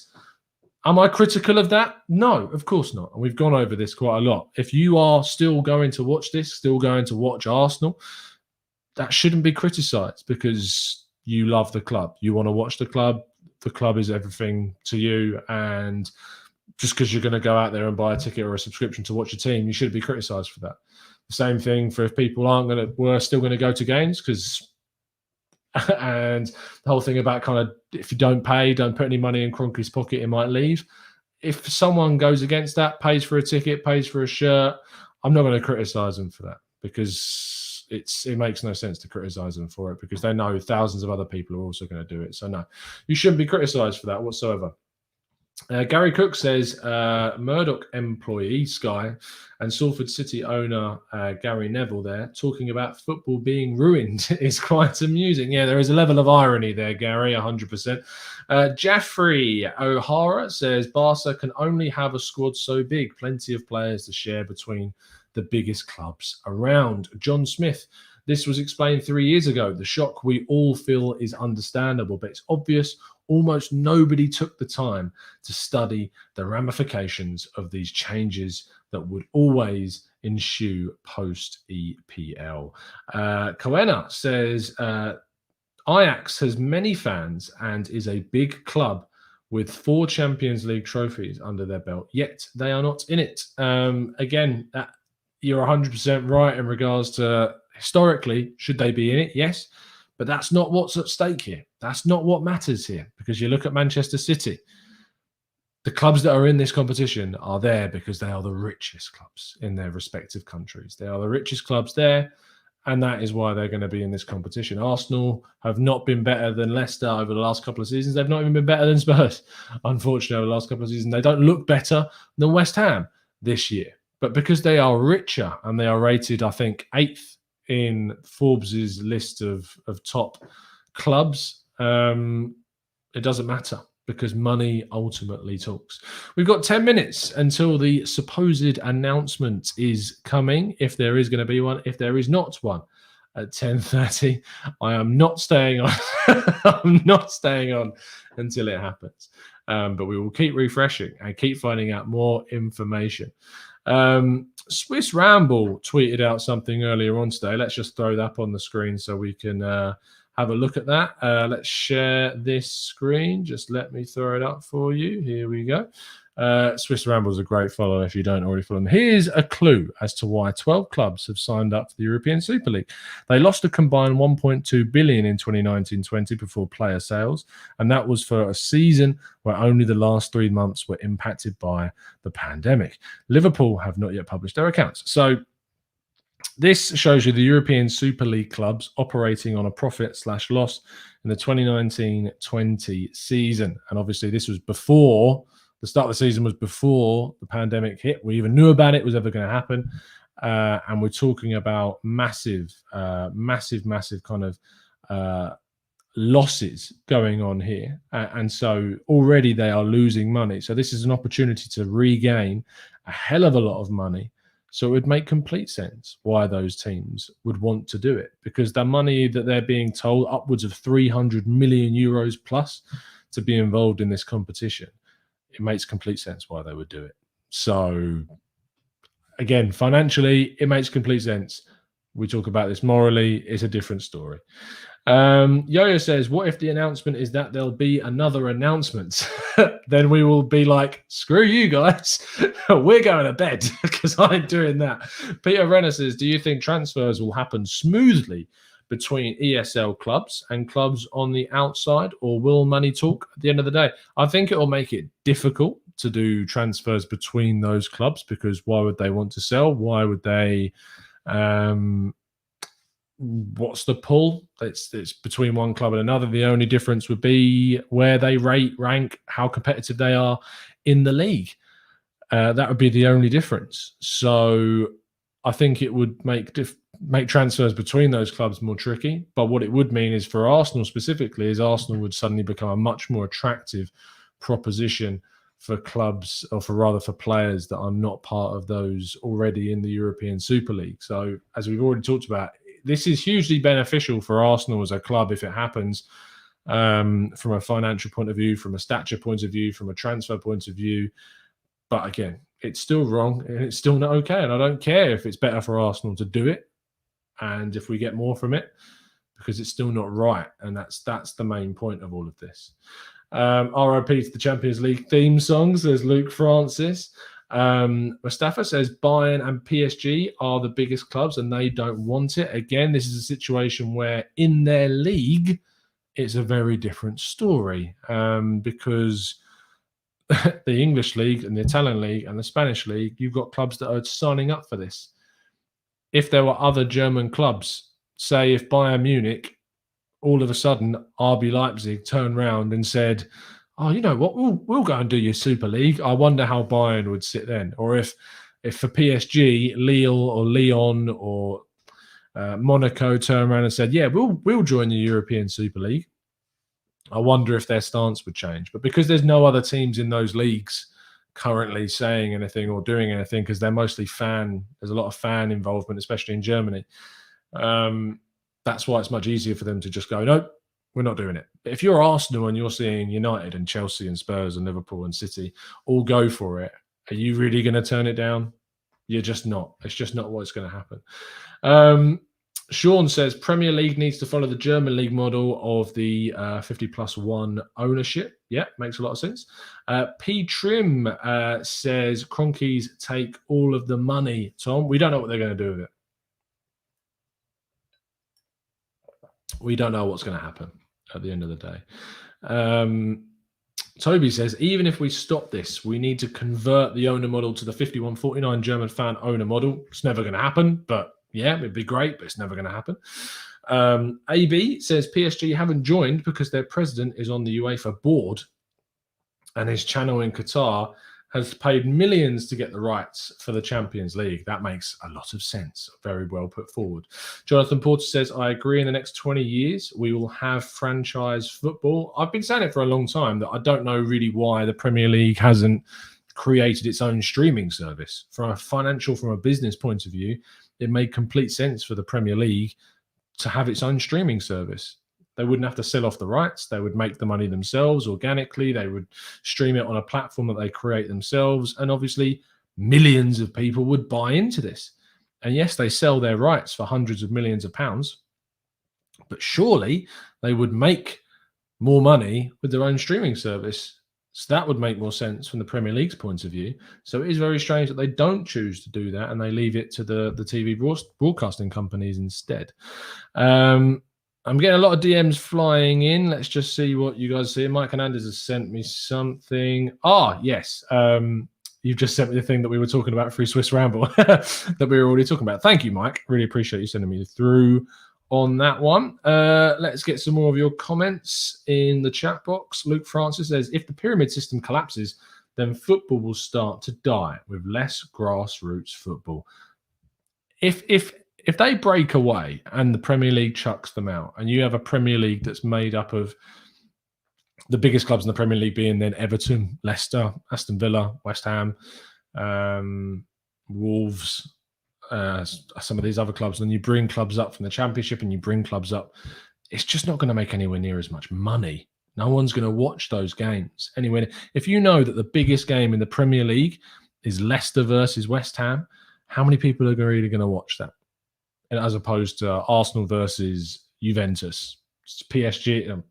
A: am I critical of that? No, of course not. And we've gone over this quite a lot. If you are still going to watch this, still going to watch Arsenal, that shouldn't be criticised because you love the club. You want to watch the club. The club is everything to you. And just because you're going to go out there and buy a ticket or a subscription to watch a team, you should be criticised for that. The same thing for if people we're still going to go to games and the whole thing about kind of if you don't put any money in Kroenke's pocket, it might leave. If someone goes against that, pays for a ticket, pays for a shirt, I'm not going to criticise them for that because it makes no sense to criticise them for it because they know thousands of other people are also going to do it. So no, you shouldn't be criticised for that whatsoever. Gary Cook says Murdoch employee Sky and Salford City owner Gary Neville there talking about football being ruined is quite amusing. Yeah, there is a level of irony there, Gary, 100%. Jaffrey O'Hara says Barca can only have a squad so big, plenty of players to share between the biggest clubs around. John Smith, this was explained 3 years ago. The shock we all feel is understandable, but it's obvious almost nobody took the time to study the ramifications of these changes that would always ensue post-EPL. Coena says, Ajax has many fans and is a big club with 4 Champions League trophies under their belt, yet they are not in it. Again, you're 100% right in regards to historically, should they be in it? Yes. But that's not what's at stake here. That's not what matters here because you look at Manchester City. The clubs that are in this competition are there because they are the richest clubs in their respective countries. They are the richest clubs there, and that is why they're going to be in this competition. Arsenal have not been better than Leicester over the last couple of seasons. They've not even been better than Spurs, unfortunately, over the last couple of seasons. They don't look better than West Ham this year. But because they are richer and they are rated, I think, 8th in Forbes's list of top clubs, it doesn't matter because money ultimately talks. We've got 10 minutes until the supposed announcement is coming, if there is going to be one. If there is not one at 10:30, I am not staying on. I'm not staying on until it happens. But we will keep refreshing and keep finding out more information. Swiss Ramble tweeted out something earlier on today. Let's just throw that up on the screen so we can have a look at that. Let's share this screen. Just let me throw it up for you. Here we go. Swiss Ramble is a great follow if you don't already follow them. Here's a clue as to why 12 clubs have signed up for the European Super League. They lost a combined 1.2 billion in 2019-20 before player sales, and that was for a season where only the last 3 months were impacted by the pandemic. Liverpool have not yet published their accounts. So this shows you the European Super League clubs operating on a profit/loss in the 2019-20 season. And obviously this was before the start of the season, was before the pandemic hit. We even knew about it was ever going to happen. And we're talking about massive kind of losses going on here. And so already they are losing money. So this is an opportunity to regain a hell of a lot of money. So it would make complete sense why those teams would want to do it, because the money that they're being told, upwards of 300 million euros plus, to be involved in this competition, it makes complete sense why they would do it. So again, financially, it makes complete sense. We talk about this morally, it's a different story. Yo-Yo says, what if the announcement is that there'll be another announcement? Then we will be like, screw you guys, we're going to bed, because I ain't doing that. Peter Renner says, do you think transfers will happen smoothly between ESL clubs and clubs on the outside, or will money talk at the end of the day? I think it will make it difficult to do transfers between those clubs, because why would they want to sell? Why would they what's the pull? It's between one club and another. The only difference would be where they rank, how competitive they are in the league. That would be the only difference. So I think it would make transfers between those clubs more tricky. But what it would mean is, for Arsenal specifically, is Arsenal would suddenly become a much more attractive proposition for clubs, or for players that are not part of those already in the European Super League. So as we've already talked about, this is hugely beneficial for Arsenal as a club if it happens, from a financial point of view, from a stature point of view, from a transfer point of view. But again, it's still wrong and it's still not okay. And I don't care if it's better for Arsenal to do it and if we get more from it, because it's still not right. And that's the main point of all of this. RIP to the Champions League theme songs. There's Luke Francis. Mustafa says Bayern and PSG are the biggest clubs and they don't want it. Again, this is a situation where in their league, it's a very different story, because the English league and the Italian league and the Spanish league, you've got clubs that are signing up for this. If there were other German clubs, say if Bayern Munich, all of a sudden RB Leipzig turned around and said, oh, you know what, we'll go and do your Super League, I wonder how Bayern would sit then. Or if for PSG, Lille or Lyon or Monaco turned around and said, yeah, we'll join the European Super League, I wonder if their stance would change. But because there's no other teams in those leagues currently saying anything or doing anything, because they're mostly there's a lot of fan involvement, especially in Germany, that's why it's much easier for them to just go, nope, we're not doing it. But if you're Arsenal and you're seeing United and Chelsea and Spurs and Liverpool and City all go for it, are you really going to turn it down? You're just not. It's just not what's going to happen. Sean says Premier League needs to follow the German league model of the 50+1 ownership. Yeah, makes a lot of sense. P. Trim says Cronkies take all of the money, Tom. We don't know what they're going to do with it. We don't know what's going to happen at the end of the day. Toby says, even if we stop this, we need to convert the owner model to the 51-49 German fan owner model. It's never going to happen, but yeah, it'd be great, but it's never going to happen. AB says PSG haven't joined because their president is on the UEFA board and his channel in Qatar has paid millions to get the rights for the Champions League. That makes a lot of sense. Very well put forward. Jonathan Porter says, I agree, in the next 20 years, we will have franchise football. I've been saying it for a long time that I don't know really why the Premier League hasn't created its own streaming service. From a business point of view, it made complete sense for the Premier League to have its own streaming service. They wouldn't have to sell off the rights. They would make the money themselves organically. They would stream it on a platform that they create themselves. And obviously, millions of people would buy into this. And yes, they sell their rights for hundreds of millions of pounds. But surely they would make more money with their own streaming service. So that would make more sense from the Premier League's point of view. So it is very strange that they don't choose to do that and they leave it to the TV broadcasting companies instead. I'm getting a lot of DMs flying in. Let's just see what you guys see. Mike Hernandez has sent me something. Yes. You've just sent me the thing that we were talking about through Swiss Ramble that we were already talking about. Thank you, Mike. Really appreciate you sending me through on that one. Let's get some more of your comments in the chat box. Luke Francis says, if the pyramid system collapses, then football will start to die with less grassroots football. If they break away and the Premier League chucks them out, and you have a Premier League that's made up of the biggest clubs in the Premier League being then Everton, Leicester, Aston Villa, West Ham, Wolves, some of these other clubs, and you bring clubs up from the Championship and you bring clubs up, it's just not going to make anywhere near as much money. No one's going to watch those games anyway. If you know that the biggest game in the Premier League is Leicester versus West Ham, how many people are really going to watch that? And as opposed to Arsenal versus Juventus,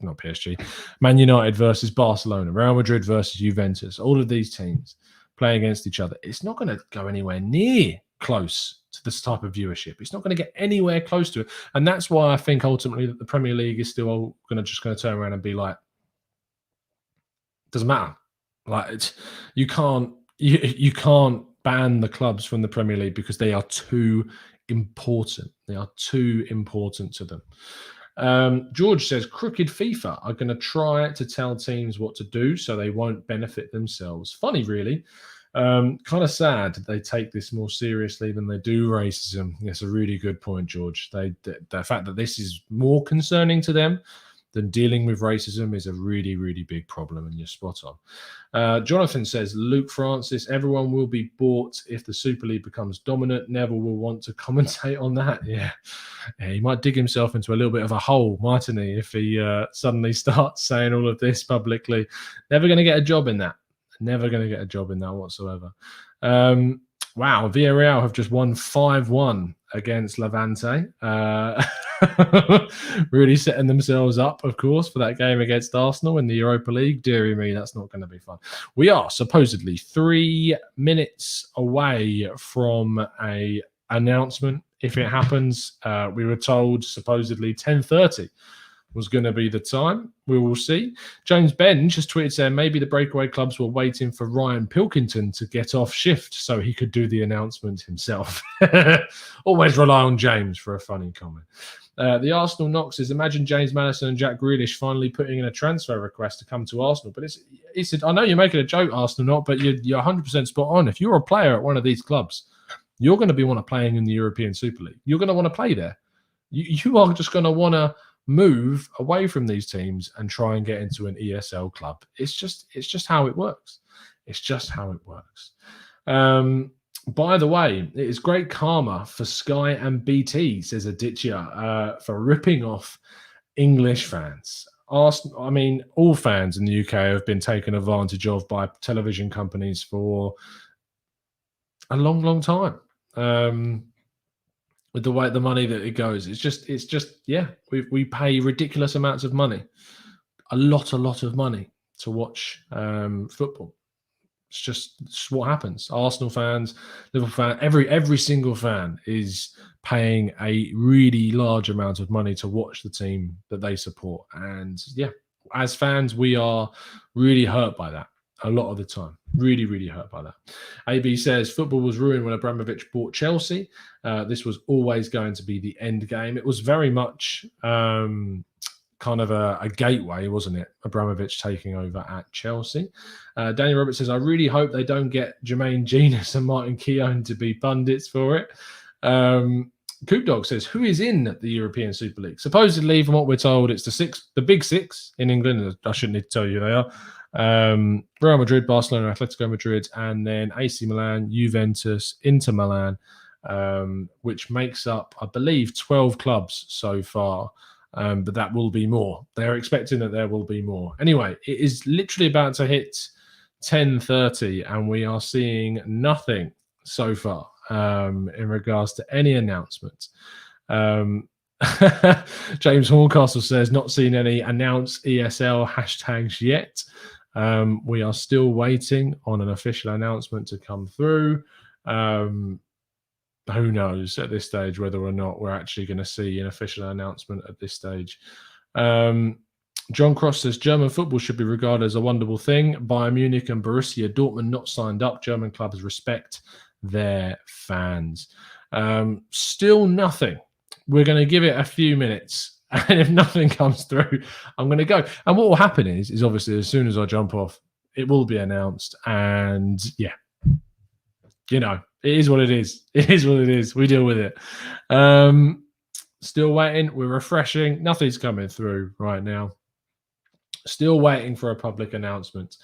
A: not PSG, Man United versus Barcelona, Real Madrid versus Juventus, all of these teams play against each other. It's not going to go anywhere near close to this type of viewership. It's not going to get anywhere close to it. And that's why I think ultimately that the Premier League is still going to turn around and be like, doesn't matter. Like you can't ban the clubs from the Premier League because they are too important. They are too important to them. George says, crooked FIFA are going to try to tell teams what to do so they won't benefit themselves. Funny, really. Kind of sad they take this more seriously than they do racism. That's a really good point, George. The fact that this is more concerning to them than dealing with racism is a really, really big problem, and you're spot on. Jonathan says, Luke Francis, everyone will be bought if the Super League becomes dominant. Neville will want to commentate on that. Yeah, he might dig himself into a little bit of a hole, mightn't he, if he suddenly starts saying all of this publicly. Never going to get a job in that. Never going to get a job in that whatsoever. Wow, Villarreal have just won 5-1 against Levante. Really setting themselves up, of course, for that game against Arsenal in the Europa League. Deary me, that's not going to be fun. We are supposedly 3 minutes away from an announcement. If it happens, we were told supposedly 10:30 was going to be the time. We will see. James Ben just tweeted saying maybe the breakaway clubs were waiting for Ryan Pilkington to get off shift so he could do the announcement himself. Always rely on James for a funny comment. The Arsenal Knox says, imagine James Maddison and Jack Grealish finally putting in a transfer request to come to Arsenal. But he said, I know you're making a joke, Arsenal, not, but you're 100% spot on. If you're a player at one of these clubs, you're going to be want to playing in the European Super League. You're going to want to play there. You are just going to want to move away from these teams and try and get into an ESL club. It's just how it works. It's just how it works. By the way, it is great karma for Sky and BT, says Aditya, for ripping off English fans. Arsenal, I mean, all fans in the UK have been taken advantage of by television companies for a long, long time. With the money that it goes, it's just yeah, we pay ridiculous amounts of money, a lot of money to watch football. It's what happens. Arsenal fans, Liverpool fans, every single fan is paying a really large amount of money to watch the team that they support. And yeah, as fans, we are really hurt by that a lot of the time. Really, really hurt by that. AB says, football was ruined when Abramovich bought Chelsea. This was always going to be the end game. It was very much kind of a gateway, wasn't it? Abramovich taking over at Chelsea. Daniel Roberts says, I really hope they don't get Jermaine Genius and Martin Keown to be pundits for it. Coop Dog says, who is in the European Super League? Supposedly, from what we're told, it's the big six in England. I shouldn't need to tell you who they are. Real Madrid, Barcelona, Atletico Madrid, and then AC Milan, Juventus, Inter Milan, which makes up, I believe, 12 clubs so far. But that will be more. They're expecting that there will be more. Anyway, it is literally about to hit 10:30, and we are seeing nothing so far in regards to any announcements. James Horncastle says, not seen any announced ESL hashtags yet. We are still waiting on an official announcement to come through. Who knows at this stage whether or not we're actually going to see an official announcement at this stage. John Cross says, German football should be regarded as a wonderful thing. Bayern Munich and Borussia Dortmund not signed up. German clubs respect their fans. Still nothing. We're going to give it a few minutes. And if nothing comes through, I'm going to go. And what will happen is obviously as soon as I jump off, it will be announced. And yeah, you know, it is what it is. It is what it is. We deal with it. Still waiting. We're refreshing. Nothing's coming through right now. Still waiting for a public announcement.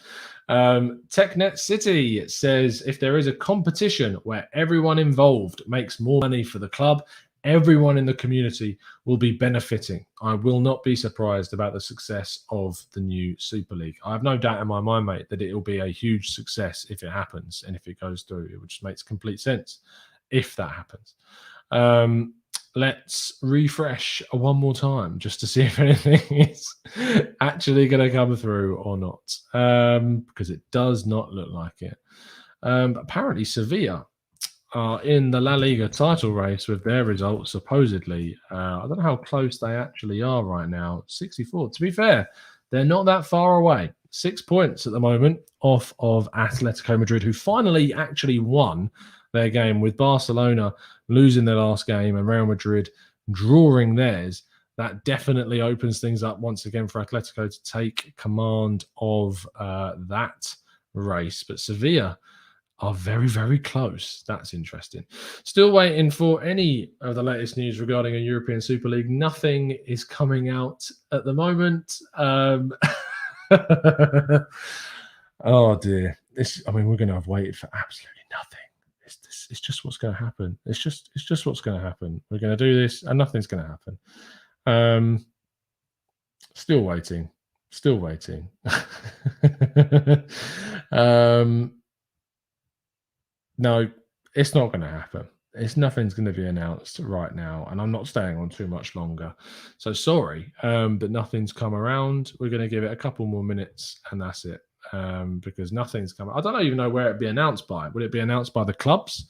A: TechNet City says, if there is a competition where everyone involved makes more money for the club, everyone in the community will be benefiting. I will not be surprised about the success of the new Super League. I have no doubt in my mind, mate, that it will be a huge success if it happens and if it goes through. It just makes complete sense if that happens. Let's refresh one more time just to see if anything is actually going to come through or not, because it does not look like it. Apparently, Sevilla are in the La Liga title race with their results, supposedly. I don't know how close they actually are right now. 64. To be fair, they're not that far away. 6 points at the moment off of Atletico Madrid, who finally actually won their game, with Barcelona losing their last game and Real Madrid drawing theirs. That definitely opens things up once again for Atletico to take command of that race. But Sevilla are very, very close. That's interesting. Still waiting for any of the latest news regarding a European Super League. Nothing is coming out at the moment. Oh dear. We're going to have waited for absolutely nothing. It's just what's going to happen. It's just what's going to happen. We're going to do this and nothing's going to happen. Still waiting. No, it's not going to happen. Nothing's going to be announced right now, and I'm not staying on too much longer. So sorry, but nothing's come around. We're going to give it a couple more minutes, and that's it. Because nothing's coming. I don't even know where it'd be announced by. Would it be announced by the clubs?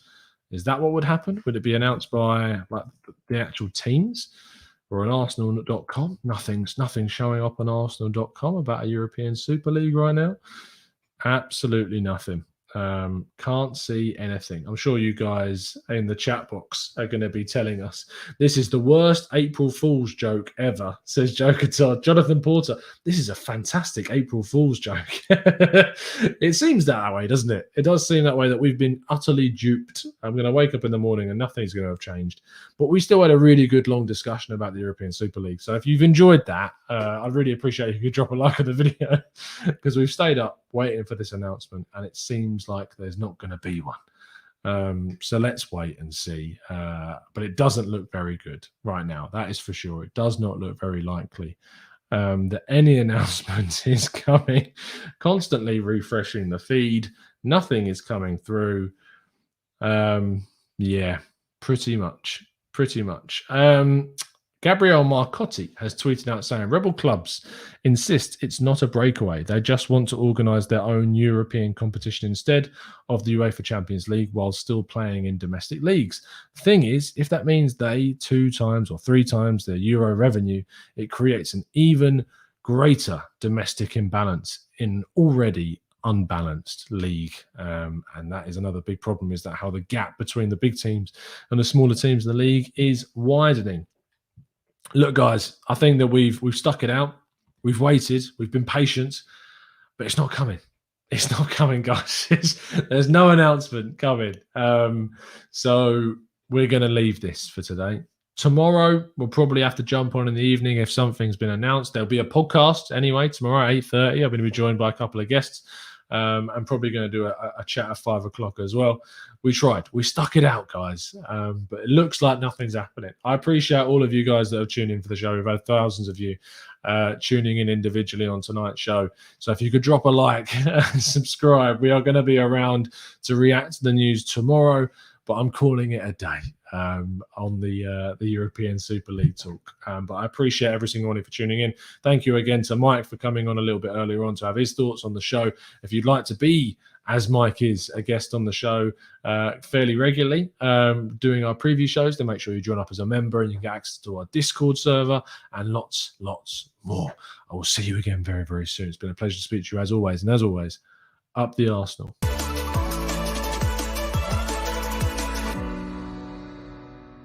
A: Is that what would happen? Would it be announced by like the actual teams or on Arsenal.com? Nothing's showing up on Arsenal.com about a European Super League right now. Absolutely nothing. Can't see anything. I'm sure you guys in the chat box are going to be telling us this is the worst April Fool's joke ever, says Joker Todd. Jonathan Porter, this is a fantastic April Fool's joke. It seems that way, doesn't it? It does seem that way, that we've been utterly duped. I'm going to wake up in the morning and nothing's going to have changed. But we still had a really good long discussion about the European Super League. So if you've enjoyed that, I'd really appreciate if you could drop a like on the video, because we've stayed up waiting for this announcement and it seems like there's not going to be one. So let's wait and see. But it doesn't look very good right now. That is for sure. It does not look very likely that any announcement is coming. Constantly refreshing the feed. Nothing is coming through. Yeah, pretty much. Gabriel Marcotti has tweeted out saying, Rebel clubs insist it's not a breakaway. They just want to organise their own European competition instead of the UEFA Champions League while still playing in domestic leagues. Thing is, if that means they 2 times or 3 times their Euro revenue, it creates an even greater domestic imbalance in already unbalanced league. And that is another big problem, is that how the gap between the big teams and the smaller teams in the league is widening. look, guys, I think that we've stuck it out. We've waited. We've been patient, but it's not coming. It's not coming, guys. There's no announcement coming. So we're going to leave this for today. Tomorrow, we'll probably have to jump on in the evening if something's been announced. There'll be a podcast anyway tomorrow at 8:30. I'm going to be joined by a couple of guests. I'm probably going to do a chat at 5 o'clock as well. We tried. We stuck it out, guys. But it looks like nothing's happening. I appreciate all of you guys that have tuned in for the show. We've had thousands of you tuning in individually on tonight's show. So if you could drop a like and subscribe, we are going to be around to react to the news tomorrow, but I'm calling it a day on the European Super League talk. But I appreciate every single one of you for tuning in. Thank you again to Mike for coming on a little bit earlier on to have his thoughts on the show. If you'd like to be, as Mike is, a guest on the show fairly regularly, doing our preview shows, then make sure you join up as a member and you can get access to our Discord server and lots more. I will see you again very, very soon. It's been a pleasure to speak to you as always. And as always, up the Arsenal.